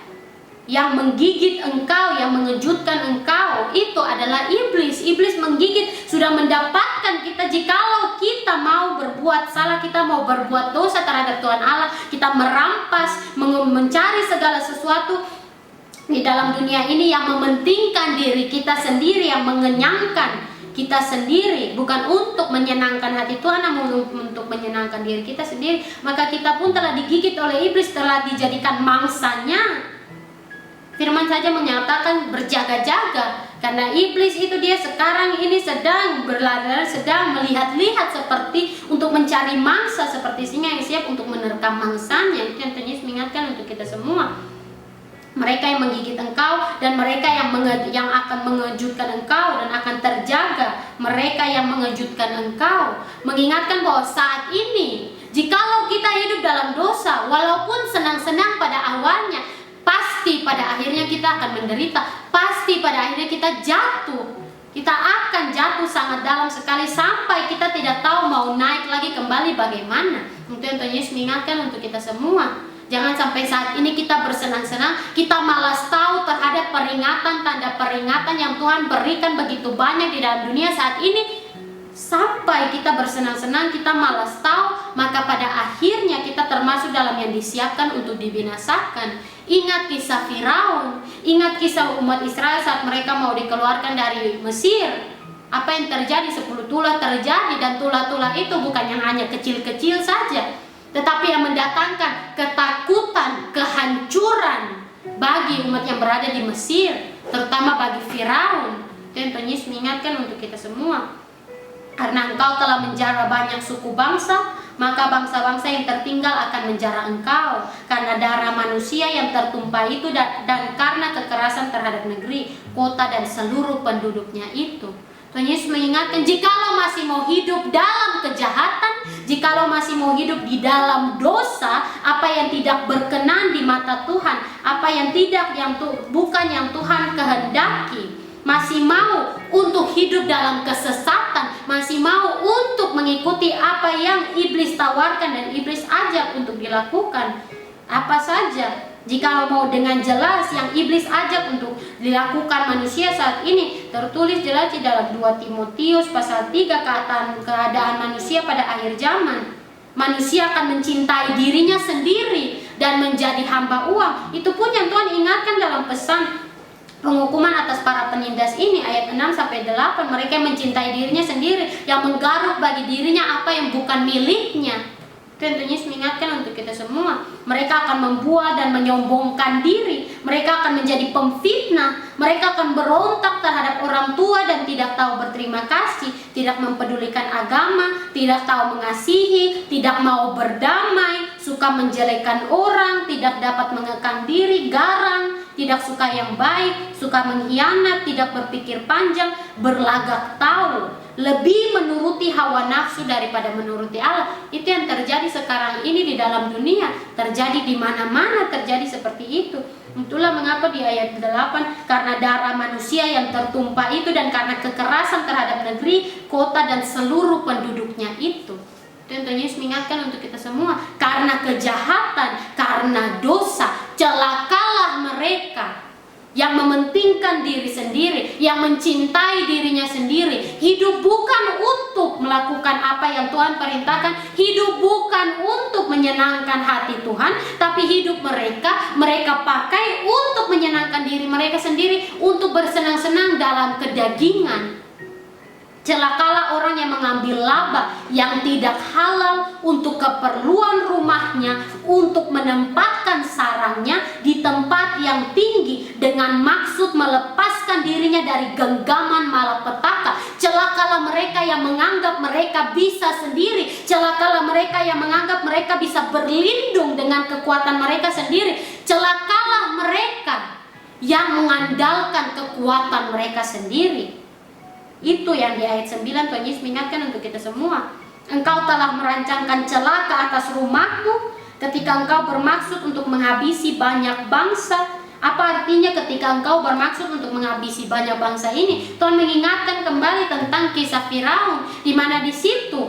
Speaker 1: Yang menggigit engkau, yang mengejutkan engkau, itu adalah iblis. Iblis menggigit, sudah mendapatkan kita. Jikalau kita mau berbuat salah, kita mau berbuat dosa terhadap Tuhan Allah, kita merampas, mencari segala sesuatu di dalam dunia ini yang mementingkan diri kita sendiri, yang mengenyangkan kita sendiri, bukan untuk menyenangkan hati Tuhan, namun untuk menyenangkan diri kita sendiri, maka kita pun telah digigit oleh iblis, telah dijadikan mangsanya. Firman saja menyatakan berjaga-jaga, karena iblis itu dia sekarang ini sedang berlari-lari, sedang melihat-lihat seperti untuk mencari mangsa, seperti singa yang siap untuk menerkam mangsanya. Itu yang Tuhan Yesus mengingatkan untuk kita semua. Mereka yang menggigit engkau dan mereka yang akan mengejutkan engkau dan akan terjaga mereka yang mengejutkan engkau. Mengingatkan bahwa saat ini jikalau kita hidup dalam dosa, walaupun senang-senang pada awalnya, pasti pada akhirnya kita akan menderita. Pasti pada akhirnya kita jatuh. Kita akan jatuh sangat dalam sekali sampai kita tidak tahu mau naik lagi kembali bagaimana. Itu yang Tuhan Yesus mengingatkan untuk kita semua. Jangan sampai saat ini kita bersenang-senang, kita malas tahu terhadap peringatan, tanda peringatan yang Tuhan berikan begitu banyak di dalam dunia saat ini. Sampai kita bersenang-senang, kita malas tahu, maka pada akhirnya kita termasuk dalam yang disiapkan untuk dibinasakan. Ingat kisah Firaun, ingat kisah umat Israel saat mereka mau dikeluarkan dari Mesir. Apa yang terjadi? 10 tulah terjadi, dan tulah-tulah itu bukan yang hanya kecil-kecil saja, tetapi yang mendatangkan ketakutan, kehancuran bagi umat yang berada di Mesir, terutama bagi Firaun. Dan Tuhan Yesus mengingatkan untuk kita semua, karena engkau telah menjara banyak suku bangsa, maka bangsa-bangsa yang tertinggal akan menjara engkau, karena darah manusia yang tertumpah itu dan karena kekerasan terhadap negeri, kota dan seluruh penduduknya itu. Tuhan Yesus mengingatkan, jikalau masih mau hidup dalam kejahatan, jikalau masih mau hidup di dalam dosa, apa yang tidak berkenan di mata Tuhan, apa yang bukan yang Tuhan kehendaki, masih mau untuk hidup dalam kesesatan, masih mau untuk mengikuti apa yang iblis tawarkan dan iblis ajak untuk dilakukan, apa saja. Jika mau dengan jelas yang iblis ajak untuk dilakukan manusia saat ini, tertulis jelas di dalam 2 Timotius pasal 3, keadaan manusia pada akhir zaman. Manusia akan mencintai dirinya sendiri dan menjadi hamba uang. Itu pun yang Tuhan ingatkan dalam pesan penghukuman atas para penindas ini, ayat 6-8. Mereka yang mencintai dirinya sendiri, yang menggaruk bagi dirinya apa yang bukan miliknya. Tentunya mengingatkan untuk kita semua, mereka akan membual dan menyombongkan diri, mereka akan menjadi pemfitnah, mereka akan berontak terhadap orang tua dan tidak tahu berterima kasih, tidak mempedulikan agama, tidak tahu mengasihi, tidak mau berdamai, suka menjelekkan orang, tidak dapat mengekang diri, garang, tidak suka yang baik, suka mengkhianat, tidak berpikir panjang, berlagak tahu, lebih menuruti hawa nafsu daripada menuruti Allah. Itu yang terjadi sekarang ini di dalam dunia, terjadi di mana-mana, terjadi seperti itu. Itulah mengapa di ayat 8, karena darah manusia yang tertumpah itu dan karena kekerasan terhadap negeri, kota dan seluruh penduduknya itu. Tentunya mengingatkan untuk kita semua, karena kejahatan, karena dosa, celakalah mereka yang mementingkan diri sendiri, yang mencintai dirinya sendiri. Hidup bukan untuk melakukan apa yang Tuhan perintahkan, hidup bukan untuk menyenangkan hati Tuhan, tapi hidup mereka pakai untuk menyenangkan diri mereka sendiri, untuk bersenang-senang dalam kedagingan. Celakalah orang yang mengambil laba yang tidak halal untuk keperluan rumahnya, untuk menempatkan sarangnya di tempat yang tinggi dengan maksud melepaskan dirinya dari genggaman malapetaka. Celakalah mereka yang menganggap mereka bisa sendiri, celakalah mereka yang menganggap mereka bisa berlindung dengan kekuatan mereka sendiri, celakalah mereka yang mengandalkan kekuatan mereka sendiri. Itu yang di ayat 9 Tuhan Yesus mengingatkan untuk kita semua. Engkau telah merancangkan celaka atas rumahmu ketika engkau bermaksud untuk menghabisi banyak bangsa. Apa artinya ketika engkau bermaksud untuk menghabisi banyak bangsa ini? Tuhan mengingatkan kembali tentang kisah Firaun, di mana di situ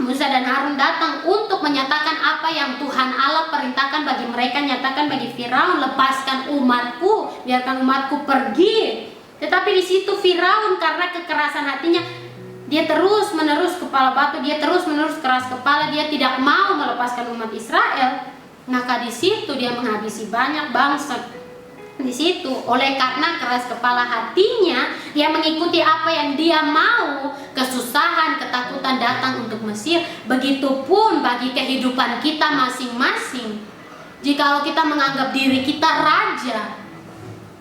Speaker 1: Musa dan Harun datang untuk menyatakan apa yang Tuhan Allah perintahkan bagi mereka, nyatakan bagi Firaun, lepaskan umatku, biarkan umatku pergi. Tetapi di situ Firaun karena kekerasan hatinya, dia terus menerus kepala batu, dia terus menerus keras kepala, dia tidak mau melepaskan umat Israel. Maka di situ dia menghabisi banyak bangsa. Di situ oleh karena keras kepala hatinya, dia mengikuti apa yang dia mau, kesusahan, ketakutan datang untuk Mesir. Begitupun bagi kehidupan kita masing-masing. Jikalau kita menganggap diri kita raja,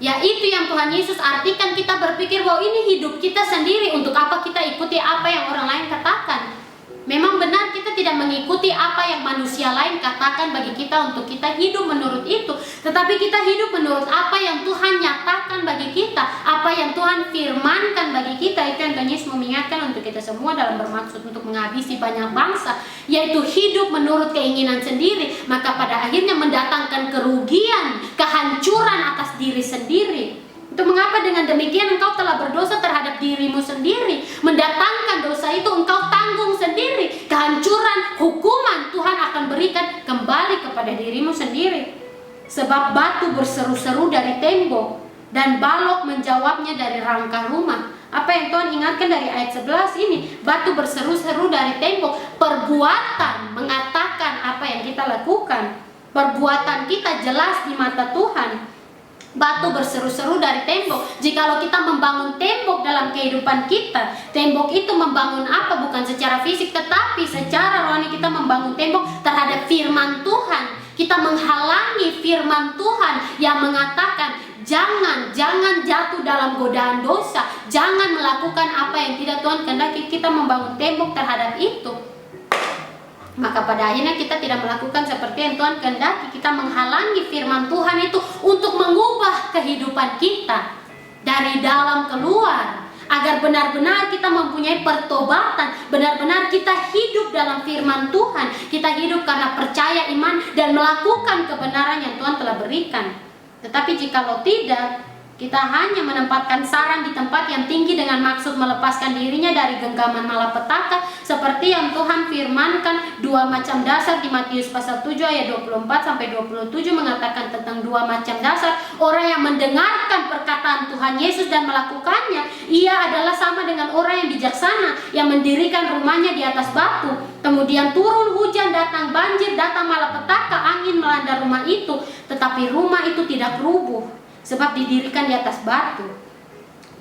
Speaker 1: ya itu yang Tuhan Yesus artikan, kita berpikir bahwa ini hidup kita sendiri, untuk apa kita ikuti apa yang orang lain katakan. Memang benar kita tidak mengikuti apa yang manusia lain katakan bagi kita untuk kita hidup menurut itu, tetapi kita hidup menurut apa yang Tuhan nyatakan bagi kita, apa yang Tuhan firmankan bagi kita. Itu yang Tuhan Yesus mengingatkan untuk kita semua dalam bermaksud untuk menghabisi banyak bangsa, yaitu hidup menurut keinginan sendiri, maka pada akhirnya mendatangkan kerugian, kehancuran atas diri sendiri. Itu mengapa dengan demikian engkau telah berdosa terhadap dirimu sendiri, mendatangkan dosa itu engkau tanggung sendiri. Kehancuran, hukuman Tuhan akan berikan kembali kepada dirimu sendiri. Sebab batu berseru-seru dari tembok dan balok menjawabnya dari rangka rumah. Apa yang Tuhan ingatkan dari ayat 11 ini? Batu berseru-seru dari tembok. Perbuatan mengatakan apa yang kita lakukan. Perbuatan kita jelas di mata Tuhan. Batu berseru-seru dari tembok. Jikalau kita membangun tembok dalam kehidupan kita, tembok itu membangun apa? Bukan secara fisik, tetapi secara rohani kita membangun tembok terhadap firman Tuhan. Kita menghalangi firman Tuhan yang mengatakan jangan jatuh dalam godaan dosa, jangan melakukan apa yang tidak Tuhan kehendaki. Kita membangun tembok terhadap itu. Maka pada akhirnya kita tidak melakukan seperti yang Tuhan kehendaki. Kita menghalangi firman Tuhan itu untuk mengubah kehidupan kita. dari dalam keluar, agar benar-benar kita mempunyai pertobatan, benar-benar kita hidup dalam firman Tuhan, kita hidup karena percaya iman dan melakukan kebenaran yang Tuhan telah berikan. Tetapi jikalau tidak, kita hanya menempatkan sarang di tempat yang tinggi dengan maksud melepaskan dirinya dari genggaman malapetaka, seperti yang Tuhan firmankan. Dua macam dasar di Matius pasal 7 ayat 24 sampai 27 mengatakan tentang dua macam dasar. Orang yang mendengarkan perkataan Tuhan Yesus dan melakukannya, ia adalah sama dengan orang yang bijaksana yang mendirikan rumahnya di atas batu. Kemudian turun hujan, datang banjir, datang malapetaka, angin melanda rumah itu, tetapi rumah itu tidak rubuh, sebab didirikan di atas batu.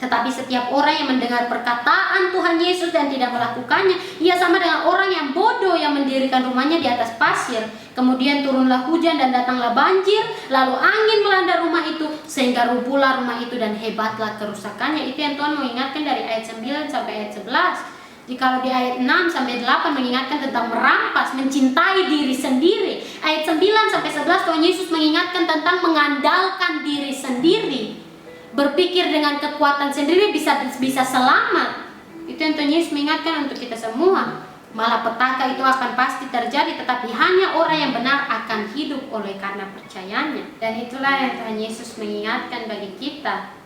Speaker 1: Tetapi setiap orang yang mendengar perkataan Tuhan Yesus dan tidak melakukannya, ia sama dengan orang yang bodoh yang mendirikan rumahnya di atas pasir. Kemudian turunlah hujan dan datanglah banjir, lalu angin melanda rumah itu, sehingga rubuhlah rumah itu dan hebatlah kerusakannya. Itu yang Tuhan mengingatkan dari ayat 9 sampai ayat 11. Jikalau di ayat 6 sampai 8 mengingatkan tentang merampas, mencintai diri sendiri. Ayat 9 sampai 11 Tuhan Yesus mengingatkan tentang mengandalkan diri sendiri. Berpikir dengan kekuatan sendiri bisa selamat. Itu yang Tuhan Yesus mengingatkan untuk kita semua. Malapetaka itu akan pasti terjadi, tetapi hanya orang yang benar akan hidup oleh karena percayanya. Dan itulah yang Tuhan Yesus mengingatkan bagi kita.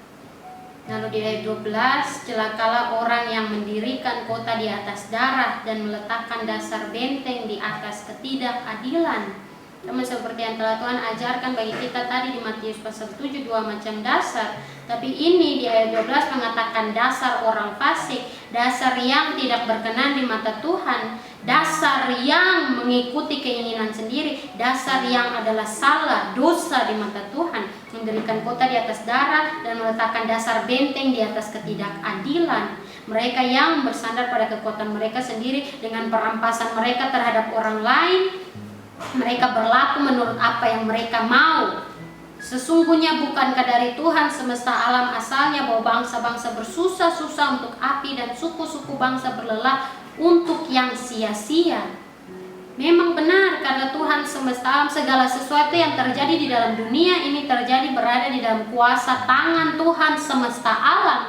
Speaker 1: Lalu di ayat 12, celakalah orang yang mendirikan kota di atas darah dan meletakkan dasar benteng di atas ketidakadilan. Sama seperti yang telah Tuhan ajarkan bagi kita tadi di Matius pasal 7, dua macam dasar. Tapi ini di ayat 12 mengatakan dasar orang fasik, dasar yang tidak berkenan di mata Tuhan, dasar yang mengikuti keinginan sendiri, dasar yang adalah salah, dosa di mata Tuhan. Mendirikan kota di atas darah dan meletakkan dasar benteng di atas ketidakadilan. Mereka yang bersandar pada kekuatan mereka sendiri dengan perampasan mereka terhadap orang lain. Mereka berlaku menurut apa yang mereka mau. Sesungguhnya bukankah dari Tuhan semesta alam asalnya bahwa bangsa-bangsa bersusah-susah untuk api dan suku-suku bangsa berlelah untuk yang sia-sia? Memang benar, karena Tuhan semesta alam, segala sesuatu yang terjadi di dalam dunia ini terjadi berada di dalam kuasa tangan Tuhan semesta alam.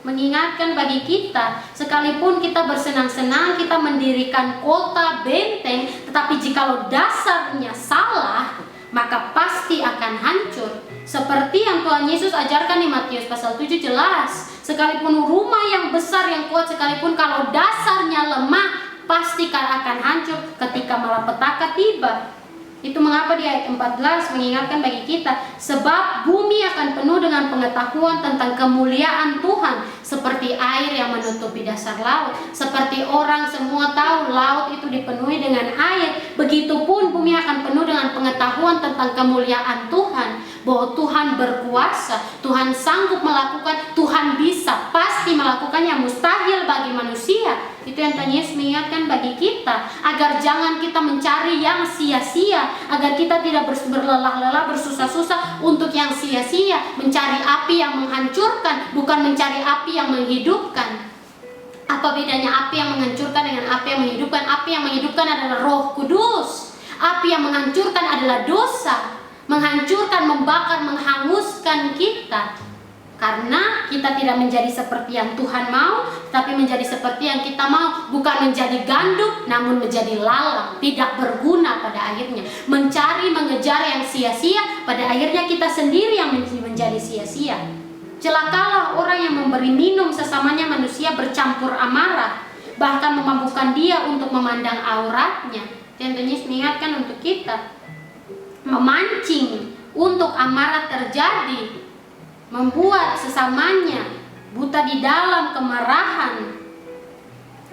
Speaker 1: Mengingatkan bagi kita, sekalipun kita bersenang-senang, kita mendirikan kota benteng, tetapi jikalau dasarnya salah, maka pasti akan hancur. Seperti yang Tuhan Yesus ajarkan di Matius pasal 7 jelas, sekalipun rumah yang besar yang kuat, sekalipun kalau dasarnya lemah, pasti akan hancur ketika malapetaka tiba. Itu mengapa di ayat 14 mengingatkan bagi kita, sebab bumi akan penuh dengan pengetahuan tentang kemuliaan Tuhan, seperti air yang menutupi dasar laut. Seperti orang semua tahu laut itu dipenuhi dengan air, begitupun bumi akan penuh dengan pengetahuan tentang kemuliaan Tuhan, bahwa Tuhan berkuasa, Tuhan sanggup melakukan, Tuhan bisa, pasti melakukan yang mustahil bagi manusia. Itu yang Tuhan Yesus mengingatkan bagi kita, agar jangan kita mencari yang sia-sia, agar kita tidak berlelah-lelah, bersusah-susah untuk yang sia-sia, mencari api yang menghancurkan, bukan mencari api yang menghidupkan. Apa bedanya api yang menghancurkan dengan api yang menghidupkan? Api yang menghidupkan adalah Roh Kudus. Api yang menghancurkan adalah dosa. Menghancurkan, membakar, menghanguskan kita. Karena kita tidak menjadi seperti yang Tuhan mau, tapi menjadi seperti yang kita mau. Bukan menjadi gandum, namun menjadi lalang, tidak berguna pada akhirnya. Mencari, mengejar yang sia-sia, pada akhirnya kita sendiri yang menjadi sia-sia. Celakalah orang yang memberi minum sesamanya manusia bercampur amarah, bahkan memabukkan dia untuk memandang auratnya. Tentunya mengingatkan untuk kita, memancing untuk amarah terjadi, membuat sesamanya buta di dalam kemarahan,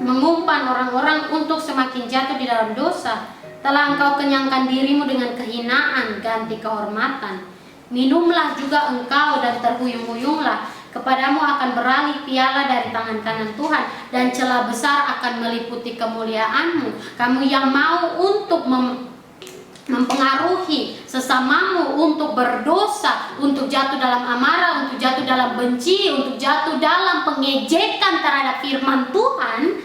Speaker 1: mengumpan orang-orang untuk semakin jatuh di dalam dosa. Telah engkau kenyangkan dirimu dengan kehinaan, ganti kehormatan. Minumlah juga engkau dan terhuyung-huyunglah. Kepadamu akan beralih piala dari tangan kanan Tuhan, dan celah besar akan meliputi kemuliaanmu. Kamu yang mau untuk mempengaruhi sesamamu untuk berdosa, untuk jatuh dalam amarah, untuk jatuh dalam benci, untuk jatuh dalam pengejekan terhadap firman Tuhan,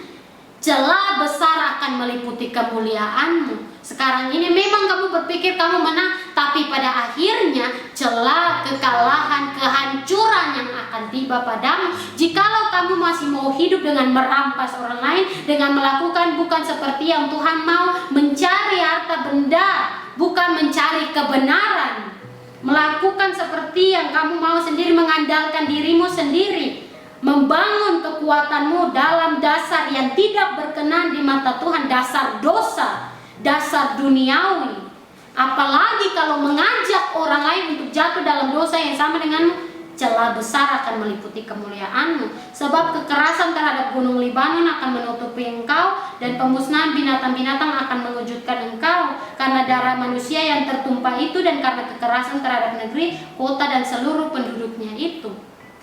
Speaker 1: celah besar akan meliputi kemuliaanmu. Sekarang ini memang kamu berpikir kamu menang, tapi pada akhirnya celah, kekalahan, kehancuran yang akan tiba padamu. Jikalau kamu masih mau hidup dengan merampas orang lain, dengan melakukan bukan seperti yang Tuhan mau, mencari harta benda, bukan mencari kebenaran, melakukan seperti yang kamu mau sendiri, mengandalkan dirimu sendiri, membangun kekuatanmu dalam dasar yang tidak berkenan di mata Tuhan, dasar dosa, dasar duniawi. Apalagi kalau mengajak orang lain untuk jatuh dalam dosa yang sama denganmu, celah besar akan meliputi kemuliaanmu. Sebab kekerasan terhadap gunung Libanon akan menutupi engkau, dan pemusnahan binatang-binatang akan mengejutkan engkau, karena darah manusia yang tertumpah itu, dan karena kekerasan terhadap negeri, kota, dan seluruh penduduknya itu.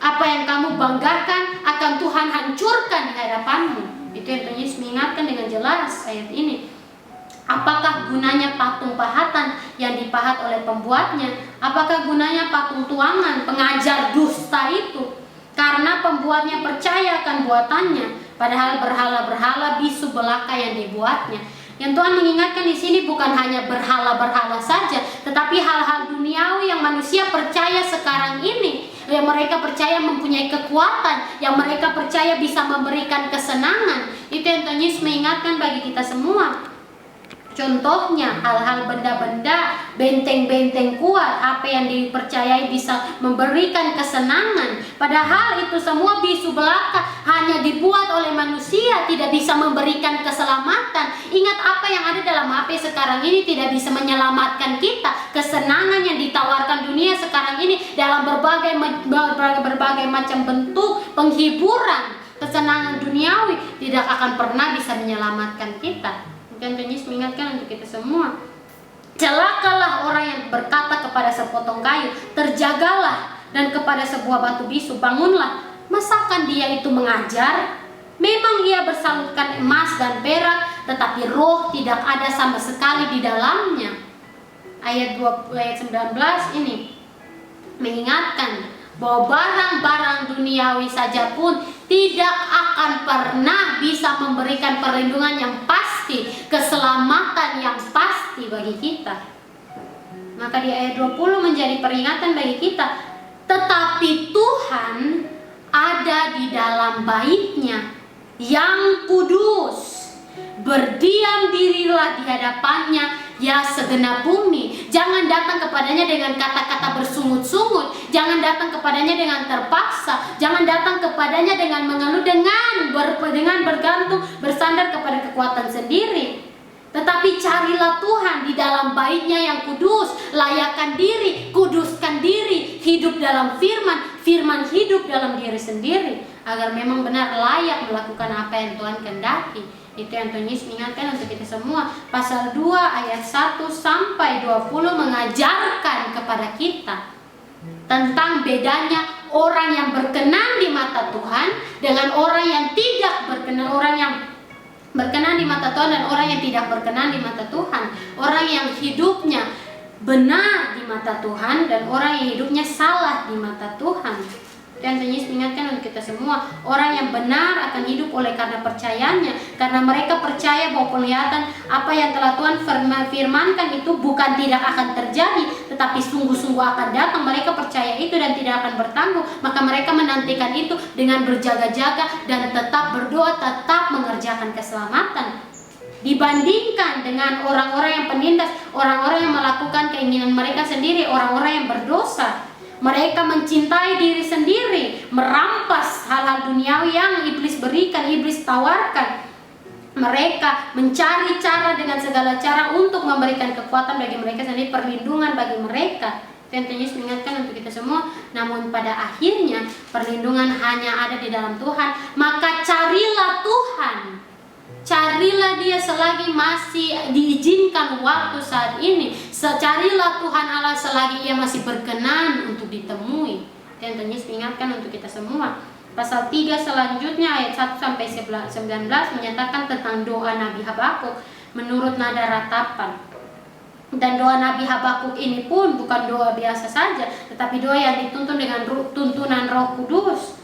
Speaker 1: Apa yang kamu banggakan akan Tuhan hancurkan di hadapanmu. Itu yang Tuhan Yesus mengingatkan dengan jelas ayat ini. Apakah gunanya patung pahatan yang dipahat oleh pembuatnya? Apakah gunanya patung tuangan pengajar dusta itu? Karena pembuatnya percaya akan buatannya, padahal berhala-berhala bisu belaka yang dibuatnya. Yang Tuhan mengingatkan di sini bukan hanya berhala-berhala saja, tetapi hal-hal duniawi yang manusia percaya sekarang ini, yang mereka percaya mempunyai kekuatan, yang mereka percaya bisa memberikan kesenangan. Itu yang Tuhan Yesus mengingatkan bagi kita semua. Contohnya hal-hal benda-benda, benteng-benteng kuat, apa yang dipercayai bisa memberikan kesenangan. Padahal itu semua bisu belaka, hanya dibuat oleh manusia, tidak bisa memberikan keselamatan. Ingat, apa yang ada dalam HP sekarang ini tidak bisa menyelamatkan kita. Kesenangan yang ditawarkan dunia sekarang ini dalam berbagai macam bentuk penghiburan, kesenangan duniawi tidak akan pernah bisa menyelamatkan kita. Dan Tuhan Yesus mengingatkan untuk kita semua, celakalah orang yang berkata kepada sepotong kayu, terjagalah, dan kepada sebuah batu bisu, bangunlah. Masakan dia itu mengajar? Memang ia bersalutkan emas dan perak, tetapi roh tidak ada sama sekali di dalamnya. Ayat 19 ini mengingatkan bahwa barang-barang duniawi saja pun tidak akan pernah bisa memberikan perlindungan yang pasti, keselamatan yang pasti bagi kita. Maka di ayat 20 menjadi peringatan bagi kita, tetapi Tuhan ada di dalam bait-Nya yang kudus. Berdiam dirilah di hadapannya, ya segenap bumi. Jangan datang kepadanya dengan kata-kata bersungut-sungut. Jangan datang kepadanya dengan terpaksa. Jangan datang kepadanya dengan mengeluh, dengan bergantung, bersandar kepada kekuatan sendiri. Tetapi carilah Tuhan di dalam bait-Nya yang kudus. Layakkan diri, kuduskan diri, hidup dalam firman, firman hidup dalam diri sendiri, agar memang benar layak melakukan apa yang Tuhan kehendaki. Itu yang Tuhan Yesus mengingatkan untuk kita semua. Pasal 2 ayat 1 sampai 20 mengajarkan kepada kita tentang bedanya orang yang berkenan di mata Tuhan dengan orang yang tidak berkenan, orang yang berkenan di mata Tuhan dan orang yang tidak berkenan di mata Tuhan. Orang yang hidupnya benar di mata Tuhan dan orang yang hidupnya salah di mata Tuhan. Dan Tuhan Yesus mengingatkan untuk kita semua, orang yang benar akan hidup oleh karena percayanya, karena mereka percaya bahwa penglihatan apa yang telah Tuhan firmankan itu bukan tidak akan terjadi, tetapi sungguh-sungguh akan datang. Mereka percaya itu dan tidak akan bertangguh, maka mereka menantikan itu dengan berjaga-jaga dan tetap berdoa, tetap mengerjakan keselamatan. Dibandingkan dengan orang-orang yang penindas, orang-orang yang melakukan keinginan mereka sendiri, orang-orang yang berdosa. Mereka mencintai diri sendiri, merampas hal-hal duniawi yang iblis berikan, iblis tawarkan. Mereka mencari cara dengan segala cara untuk memberikan kekuatan bagi mereka sendiri, perlindungan bagi mereka. Tuhan Yesus mengingatkan untuk kita semua, namun pada akhirnya perlindungan hanya ada di dalam Tuhan. Maka carilah Tuhan. Carilah Dia selagi masih diizinkan waktu saat ini. Carilah Tuhan Allah selagi Ia masih berkenan untuk ditemui. Dan Tuhan Yesus mengingatkan untuk kita semua. Pasal 3 selanjutnya ayat 1 sampai 19 menyatakan tentang doa Nabi Habakuk menurut nada ratapan. Dan doa Nabi Habakuk ini pun bukan doa biasa saja, tetapi doa yang dituntun dengan tuntunan Roh Kudus.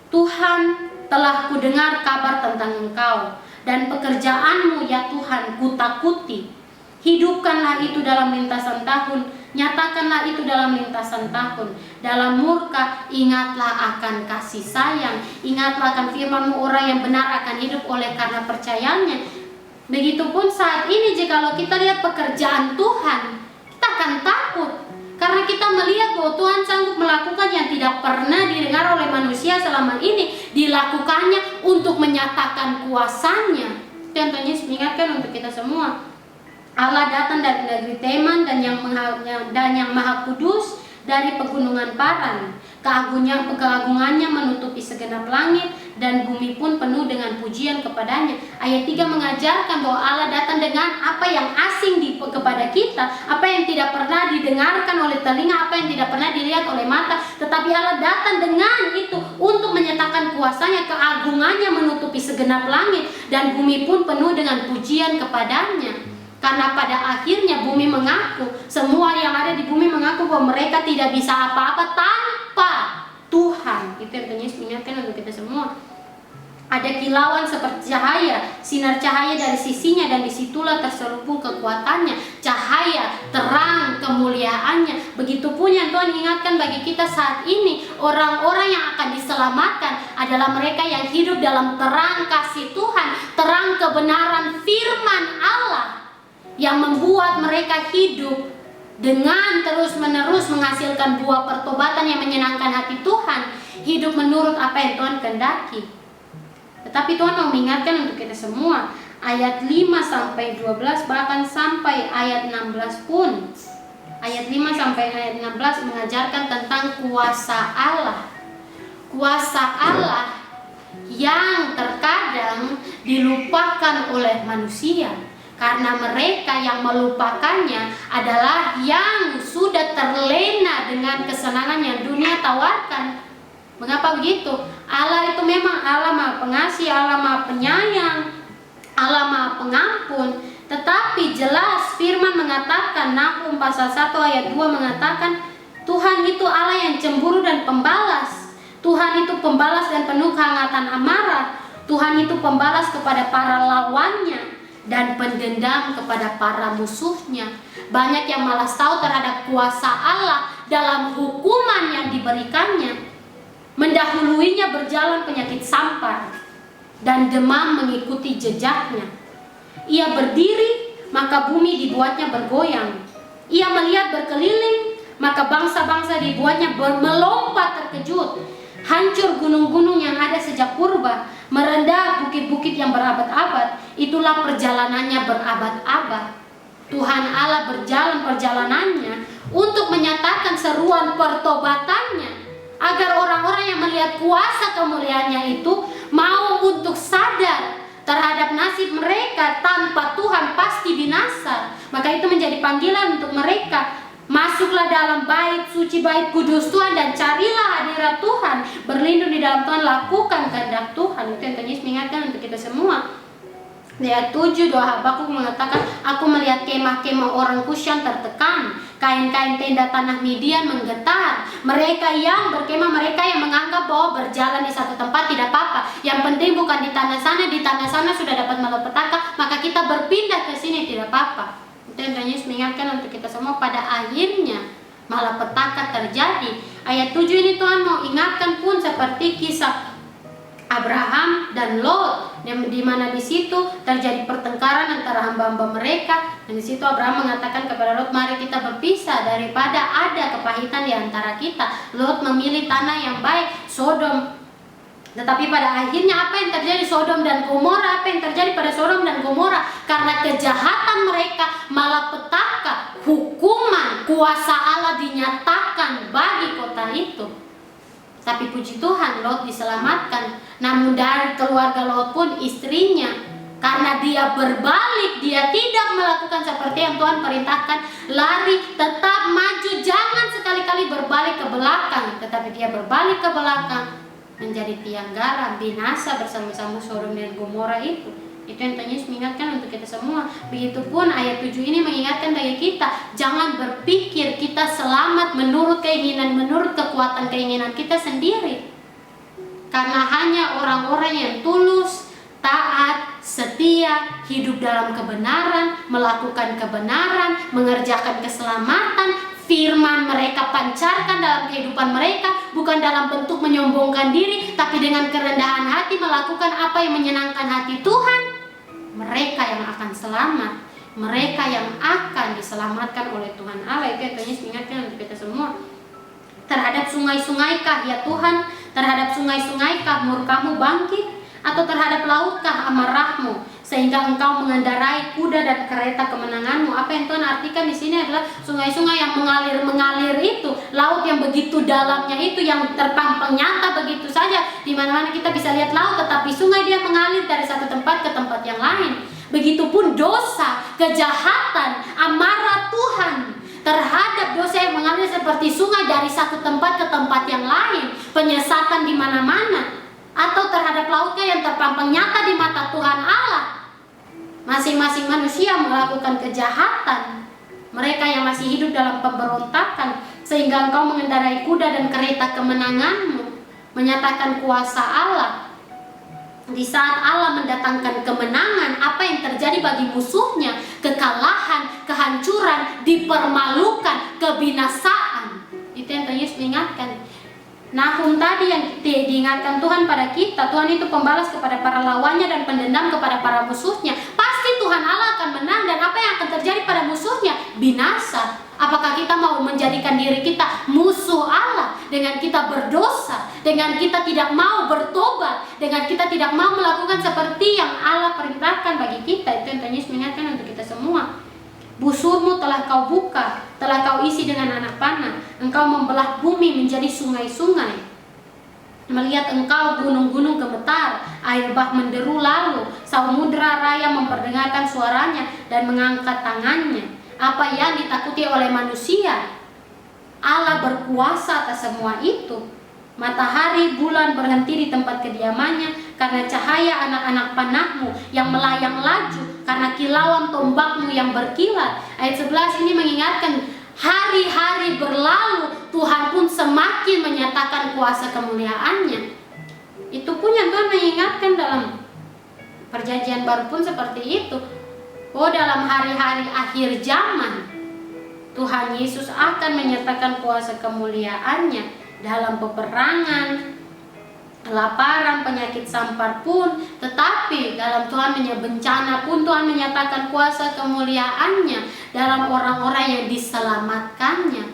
Speaker 1: Tuhan, telah kudengar kabar tentang Engkau dan pekerjaanmu ya Tuhan kutakuti. Hidupkanlah itu dalam lintasan tahun, nyatakanlah itu dalam lintasan tahun. Dalam murka ingatlah akan kasih sayang, ingatlah akan firman-Mu, orang yang benar akan hidup oleh karena percayanya. Begitupun saat ini jikalau kita lihat pekerjaan Tuhan, kita akan takut. Karena kita melihat bahwa Tuhan sanggup melakukan yang tidak pernah didengar oleh manusia selama ini. Dilakukannya untuk menyatakan kuasanya. Contohnya mengingatkan untuk kita semua. Allah datang dari negeri Teman dan yang maha kudus dari pegunungan Paran. Keagungannya menutupi segenap langit dan bumi pun penuh dengan pujian kepadanya. Ayat 3 mengajarkan bahwa Allah datang dengan apa yang asing kepada kita, apa yang tidak pernah didengarkan oleh telinga, apa yang tidak pernah dilihat oleh mata. Tetapi Allah datang dengan itu untuk menyatakan kuasanya, keagungannya menutupi segenap langit dan bumi pun penuh dengan pujian kepadanya. Karena pada akhirnya bumi mengaku, semua yang ada di bumi mengaku bahwa mereka tidak bisa apa-apa tanpa Tuhan. Itu yang Yesus ingatkan untuk kita semua. Ada kilauan seperti cahaya, sinar cahaya dari sisinya, dan disitulah terselubung kekuatannya, cahaya, terang, kemuliaannya. Begitupun yang Tuhan ingatkan bagi kita saat ini, orang-orang yang akan diselamatkan adalah mereka yang hidup dalam terang kasih Tuhan, terang kebenaran firman Allah, yang membuat mereka hidup dengan terus-menerus menghasilkan buah pertobatan yang menyenangkan hati Tuhan, hidup menurut apa yang Tuhan kehendaki. Tetapi Tuhan mau mengingatkan untuk kita semua, ayat 5-12 bahkan sampai ayat 16 pun. Ayat 5 sampai ayat 16 mengajarkan tentang kuasa Allah. Kuasa Allah yang terkadang dilupakan oleh manusia. Karena mereka yang melupakannya adalah yang sudah terlena dengan kesenangan yang dunia tawarkan. Mengapa begitu? Allah itu memang Allah Maha Pengasih, Allah Maha Penyayang, Allah Maha Pengampun. Tetapi jelas firman mengatakan, Nahum pasal 1 ayat 2 mengatakan, Tuhan itu Allah yang cemburu dan pembalas. Tuhan itu pembalas dan penuh kehangatan amarah. Tuhan itu pembalas kepada para lawannya dan pendendam kepada para musuhnya. Banyak yang malas tahu terhadap kuasa Allah dalam hukuman yang diberikannya. Mendahuluinya berjalan penyakit sampar dan demam mengikuti jejaknya. Ia berdiri, maka bumi dibuatnya bergoyang. Ia melihat berkeliling, maka bangsa-bangsa dibuatnya melompat terkejut. Hancur gunung-gunung yang ada sejak purba, merendah bukit-bukit yang berabad-abad. Itulah perjalanannya berabad-abad. Tuhan Allah berjalan perjalanannya untuk menyatakan seruan pertobatannya, agar orang-orang yang melihat kuasa kemuliaannya itu mau untuk sadar terhadap nasib mereka tanpa Tuhan pasti binasa. Maka itu menjadi panggilan untuk mereka. Masuklah dalam bait suci, bait kudus Tuhan, dan carilah hadirat Tuhan. Berlindung di dalam Tuhan, lakukan kehendak Tuhan. Itu yang Yesus mengingatkan untuk kita semua. Di ayat 7 doa Habakuk mengatakan, aku melihat kemah-kemah orang Kusyan tertekan, kain-kain tenda tanah Midian menggetar. Mereka yang berkemah, mereka yang menganggap bahwa berjalan di satu tempat tidak apa-apa. Yang penting bukan di tanah sana sudah dapat malapetaka, maka kita berpindah ke sini tidak apa-apa. Itu yang Yesus mengingatkan untuk kita semua. Pada akhirnya malapetaka terjadi. Ayat 7 ini Tuhan mau ingatkan pun seperti kisah Abraham dan Lot, di mana di situ terjadi pertengkaran antara hamba-hamba mereka, dan di situ Abraham mengatakan kepada Lot, mari kita berpisah daripada ada kepahitan di antara kita. Lot memilih tanah yang baik, Sodom. Tetapi pada akhirnya apa yang terjadi Sodom dan Gomora? Apa yang terjadi pada Sodom dan Gomora? Karena kejahatan mereka, malapetaka, hukuman, kuasa Allah dinyatakan bagi kota itu. Tapi puji Tuhan, Lot diselamatkan. Namun dari keluarga Lot pun istrinya, karena dia berbalik, dia tidak melakukan seperti yang Tuhan perintahkan, lari, tetap maju, jangan sekali-kali berbalik ke belakang. Tetapi dia berbalik ke belakang, menjadi tiang garam, binasa bersama-sama Sodom dan Gomora itu. Itu yang Yesus mengingatkan untuk kita semua. Begitupun ayat 7 ini mengingatkan bagi kita, jangan berpikir kita selamat menurut keinginan, menurut kekuatan keinginan kita sendiri. Karena hanya orang-orang yang tulus, taat, setia, hidup dalam kebenaran, melakukan kebenaran, mengerjakan keselamatan. Firman mereka pancarkan dalam kehidupan mereka, bukan dalam bentuk menyombongkan diri, tapi dengan kerendahan hati melakukan apa yang menyenangkan hati Tuhan. Mereka yang akan selamat, mereka yang akan diselamatkan oleh Tuhan Allah. Itu yang Tuhan Yesus ingatkan untuk kita semua. Terhadap sungai-sungaikah ya Tuhan, terhadap sungai-sungaikah murkamu bangkit, atau terhadap lautkah amarahmu, sehingga engkau mengendarai kuda dan kereta kemenanganmu. Apa yang Tuhan artikan di sini adalah sungai-sungai yang mengalir itu, laut yang begitu dalamnya itu, yang terpampang nyata begitu saja. Di mana-mana kita bisa lihat laut, tetapi sungai dia mengalir dari satu tempat ke tempat yang lain. Begitupun dosa, kejahatan, amarah Tuhan terhadap dosa yang mengalir seperti sungai dari satu tempat ke tempat yang lain, penyesatan di mana-mana, atau terhadap lautnya yang terpampang nyata di mata Tuhan Allah. Masing-masing manusia melakukan kejahatan, mereka yang masih hidup dalam pemberontakan, sehingga engkau mengendarai kuda dan kereta kemenanganmu, menyatakan kuasa Allah. Di saat Allah mendatangkan kemenangan, apa yang terjadi bagi musuhnya? Kekalahan, kehancuran, dipermalukan, kebinasaan. Itu yang Tuhan Yesus mengingatkan. Nahum tadi yang diingatkan Tuhan pada kita, Tuhan itu pembalas kepada para lawannya dan pendendam kepada para musuhnya. Pasti Tuhan Allah akan menang, dan apa yang akan terjadi pada musuhnya? Binasa. Apakah kita mau menjadikan diri kita musuh Allah dengan kita berdosa, dengan kita tidak mau bertobat, dengan kita tidak mau melakukan seperti yang Allah perintahkan bagi kita? Itu yang Tuhan Yesus mengingatkan untuk kita semua. Busurmu telah kau buka, telah kau isi dengan anak panah. Engkau membelah bumi menjadi sungai-sungai. Melihat engkau gunung-gunung gemetar, air bah menderu lalu, samudra raya memperdengarkan suaranya dan mengangkat tangannya. Apa yang ditakuti oleh manusia, Allah berkuasa atas semua itu. Matahari, bulan berhenti di tempat kediamannya karena cahaya anak-anak panahmu yang melayang laju, karena kilauan tombakmu yang berkilat. Ayat 11 ini mengingatkan, hari-hari berlalu, Tuhan pun semakin menyatakan kuasa kemuliaannya. Itu pun yang Tuhan mengingatkan dalam perjanjian baru pun seperti itu. Oh, dalam hari-hari akhir zaman, Tuhan Yesus akan menyatakan kuasa kemuliaannya. Dalam peperangan, kelaparan, penyakit sampar pun, tetapi dalam Tuhan bencana pun Tuhan menyatakan kuasa kemuliaannya dalam orang-orang yang diselamatkannya.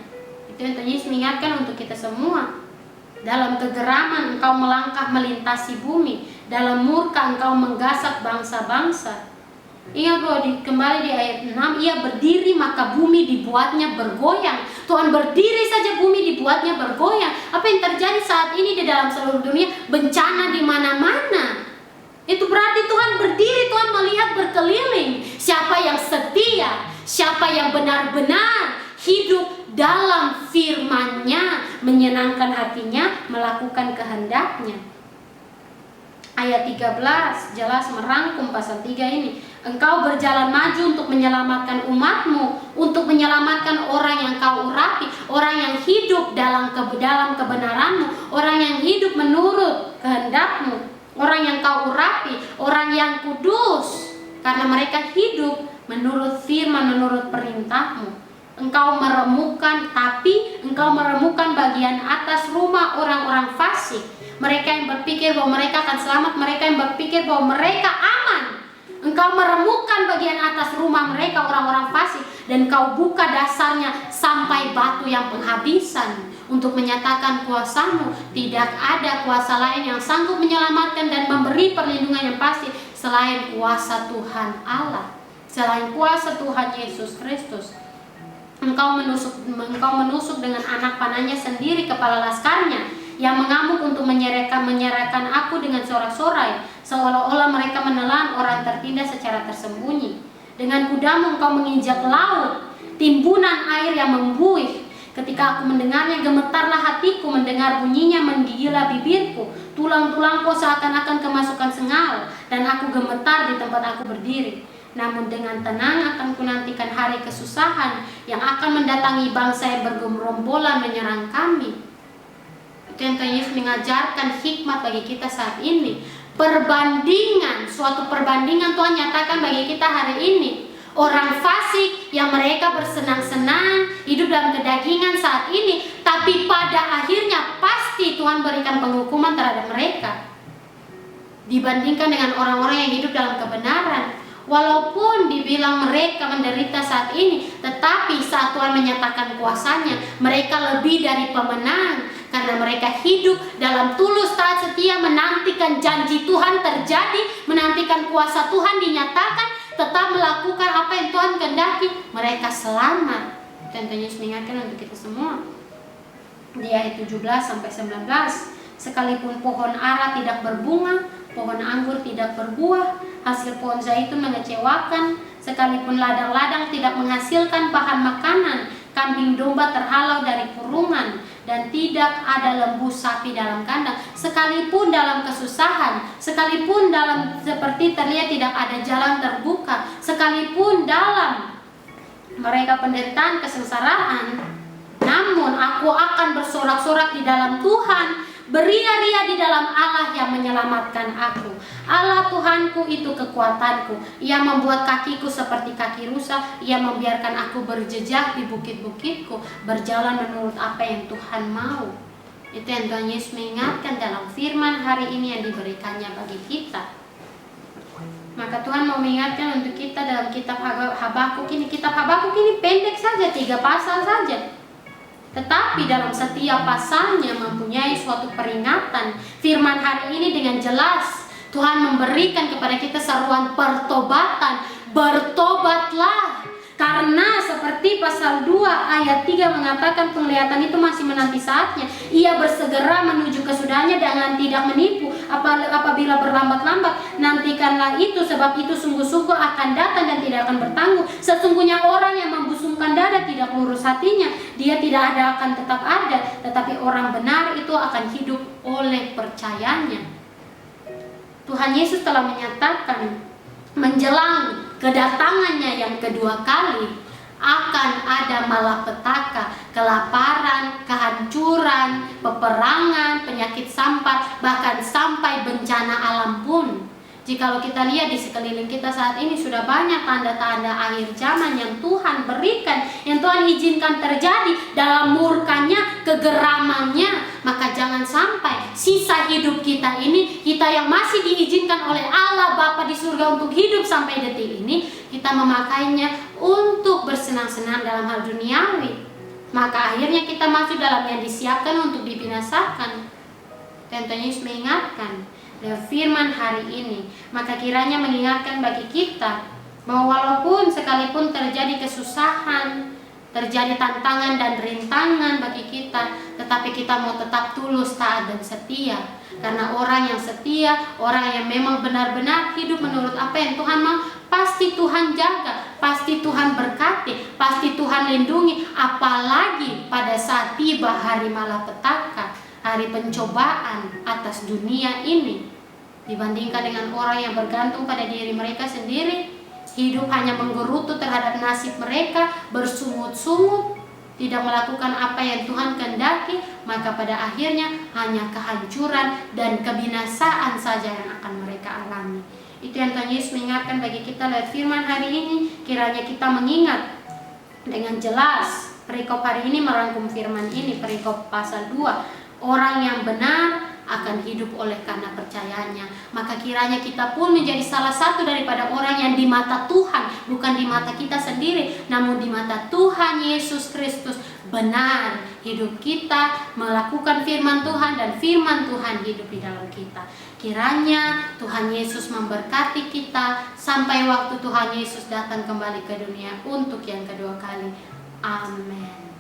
Speaker 1: Itu yang Tuhan Yesus mengingatkan untuk kita semua. Dalam kegeraman engkau melangkah melintasi bumi, dalam murka engkau menggasak bangsa-bangsa. Ingat bahwa kembali di ayat 6, ia berdiri maka bumi dibuatnya bergoyang. Tuhan berdiri saja bumi dibuatnya bergoyang. Apa yang terjadi saat ini di dalam seluruh dunia? Bencana di mana-mana. Itu berarti Tuhan berdiri, Tuhan melihat berkeliling. Siapa yang setia, siapa yang benar-benar hidup dalam firman-Nya, menyenangkan hatinya, melakukan kehendak-Nya. Ayat 13 jelas merangkum pasal 3 ini. Engkau berjalan maju untuk menyelamatkan umatmu, untuk menyelamatkan orang yang kau urapi, orang yang hidup dalam kebenaranmu, orang yang hidup menurut kehendakmu, orang yang kau urapi, orang yang kudus, karena mereka hidup menurut firman, menurut perintahmu. Engkau meremukkan, tapi engkau meremukkan bagian atas rumah orang-orang fasik. Mereka yang berpikir bahwa mereka akan selamat, mereka yang berpikir bahwa mereka aman. Engkau meremukkan bagian atas rumah mereka, orang-orang fasik, dan kau buka dasarnya sampai batu yang penghabisan, untuk menyatakan kuasamu. Tidak ada kuasa lain yang sanggup menyelamatkan dan memberi perlindungan yang pasti selain kuasa Tuhan Allah, selain kuasa Tuhan Yesus Kristus. Engkau menusuk dengan anak panahnya sendiri kepala laskarnya, yang mengamuk untuk menyerahkan aku dengan sorak-sorai, seolah-olah mereka menelan orang tertindas secara tersembunyi. Dengan kudamu engkau menginjak laut, timbunan air yang membuih. Ketika aku mendengarnya, gemetarlah hatiku, mendengar bunyinya menggigila bibirku. Tulang-tulangku seakan-akan kemasukan sengal, dan aku gemetar di tempat aku berdiri. Namun dengan tenang akan kunantikan hari kesusahan yang akan mendatangi bangsa yang bergerombolan menyerang kami. Itu yang Tuhan Yesus mengajarkan hikmat bagi kita saat ini. Perbandingan, suatu perbandingan Tuhan nyatakan bagi kita hari ini. Orang fasik yang mereka bersenang-senang hidup dalam kedagingan saat ini, tapi pada akhirnya pasti Tuhan berikan penghukuman terhadap mereka. Dibandingkan dengan orang-orang yang hidup dalam kebenaran, walaupun dibilang mereka menderita saat ini, tetapi saat Tuhan menyatakan kuasanya, mereka lebih dari pemenang. Karena mereka hidup dalam tulus taat setia, menantikan janji Tuhan terjadi, menantikan kuasa Tuhan dinyatakan, tetap melakukan apa yang Tuhan kehendaki, mereka selamat. Tentunya mengingatkan untuk kita semua. Di ayat 17-19, sekalipun pohon ara tidak berbunga, pohon anggur tidak berbuah, hasil pohon zaitun mengecewakan, sekalipun ladang-ladang tidak menghasilkan bahan makanan, kambing domba terhalau dari kurungan, dan tidak ada lembu sapi dalam kandang. Sekalipun dalam kesusahan, sekalipun dalam seperti terlihat tidak ada jalan terbuka, sekalipun dalam mereka penderitaan kesengsaraan, namun aku akan bersorak-sorak di dalam Tuhan, beria-ria di dalam Allah yang menyelamatkan aku. Allah Tuhanku itu kekuatanku. Ia membuat kakiku seperti kaki rusa. Ia membiarkan aku berjejak di bukit-bukitku, berjalan menurut apa yang Tuhan mau. Itu yang Tuhan Yesus mengingatkan dalam firman hari ini yang diberikannya bagi kita. Maka Tuhan mau mengingatkan untuk kita dalam kitab Habakuk ini. Kitab Habakuk ini pendek saja, 3 pasal saja. Tetapi dalam setiap pasalnya mempunyai suatu peringatan. Firman hari ini dengan jelas Tuhan memberikan kepada kita seruan pertobatan. Bertobatlah. Karena seperti pasal 2 ayat 3 mengatakan penglihatan itu masih menanti saatnya. Ia bersegera menuju kesudahannya dengan tidak menipu. Apabila berlambat-lambat, nantikanlah itu, sebab itu sungguh-sungguh akan datang dan tidak akan bertangguh. Sesungguhnya orang yang membusungkan dada tidak lurus hatinya, dia tidak akan tetap ada, tetapi orang benar itu akan hidup oleh percayanya. Tuhan Yesus telah menyatakan menjelang kedatangannya yang kedua kali akan ada malapetaka, kelaparan, kehancuran, peperangan, penyakit sampar, bahkan sampai bencana alam pun. Jikalau kita lihat di sekeliling kita saat ini sudah banyak tanda-tanda akhir zaman yang Tuhan berikan, yang Tuhan izinkan terjadi dalam murkanya, kegeramannya. Maka jangan sampai sisa hidup kita ini, kita yang masih diizinkan oleh Allah Bapa di surga untuk hidup sampai detik ini, kita memakainya untuk bersenang-senang dalam hal duniawi. Maka akhirnya kita masuk dalam yang disiapkan untuk dibinasakan. Tentunya Yesus mengingatkan dan firman hari ini, maka kiranya mengingatkan bagi kita bahwa walaupun sekalipun terjadi kesusahan, terjadi tantangan dan rintangan bagi kita, tetapi kita mau tetap tulus, taat dan setia. Karena orang yang setia, orang yang memang benar-benar hidup menurut apa yang Tuhan mau, pasti Tuhan jaga, pasti Tuhan berkati, pasti Tuhan lindungi. Apalagi pada saat tiba hari malapetaka, hari pencobaan atas dunia ini, dibandingkan dengan orang yang bergantung pada diri mereka sendiri, hidup hanya menggerutu terhadap nasib mereka, bersungut-sungut, tidak melakukan apa yang Tuhan kehendaki, maka pada akhirnya hanya kehancuran dan kebinasaan saja yang akan mereka alami. Itu yang Tuhan Yesus mengingatkan bagi kita lewat firman hari ini. Kiranya kita mengingat dengan jelas. Perikop hari ini merangkum firman ini, perikop pasal 2. Orang yang benar akan hidup oleh karena percayanya. Maka kiranya kita pun menjadi salah satu daripada orang yang di mata Tuhan, bukan di mata kita sendiri, namun di mata Tuhan Yesus Kristus benar. Hidup kita melakukan firman Tuhan dan firman Tuhan hidup di dalam kita. Kiranya Tuhan Yesus memberkati kita sampai waktu Tuhan Yesus datang kembali ke dunia untuk yang kedua kali. Amin.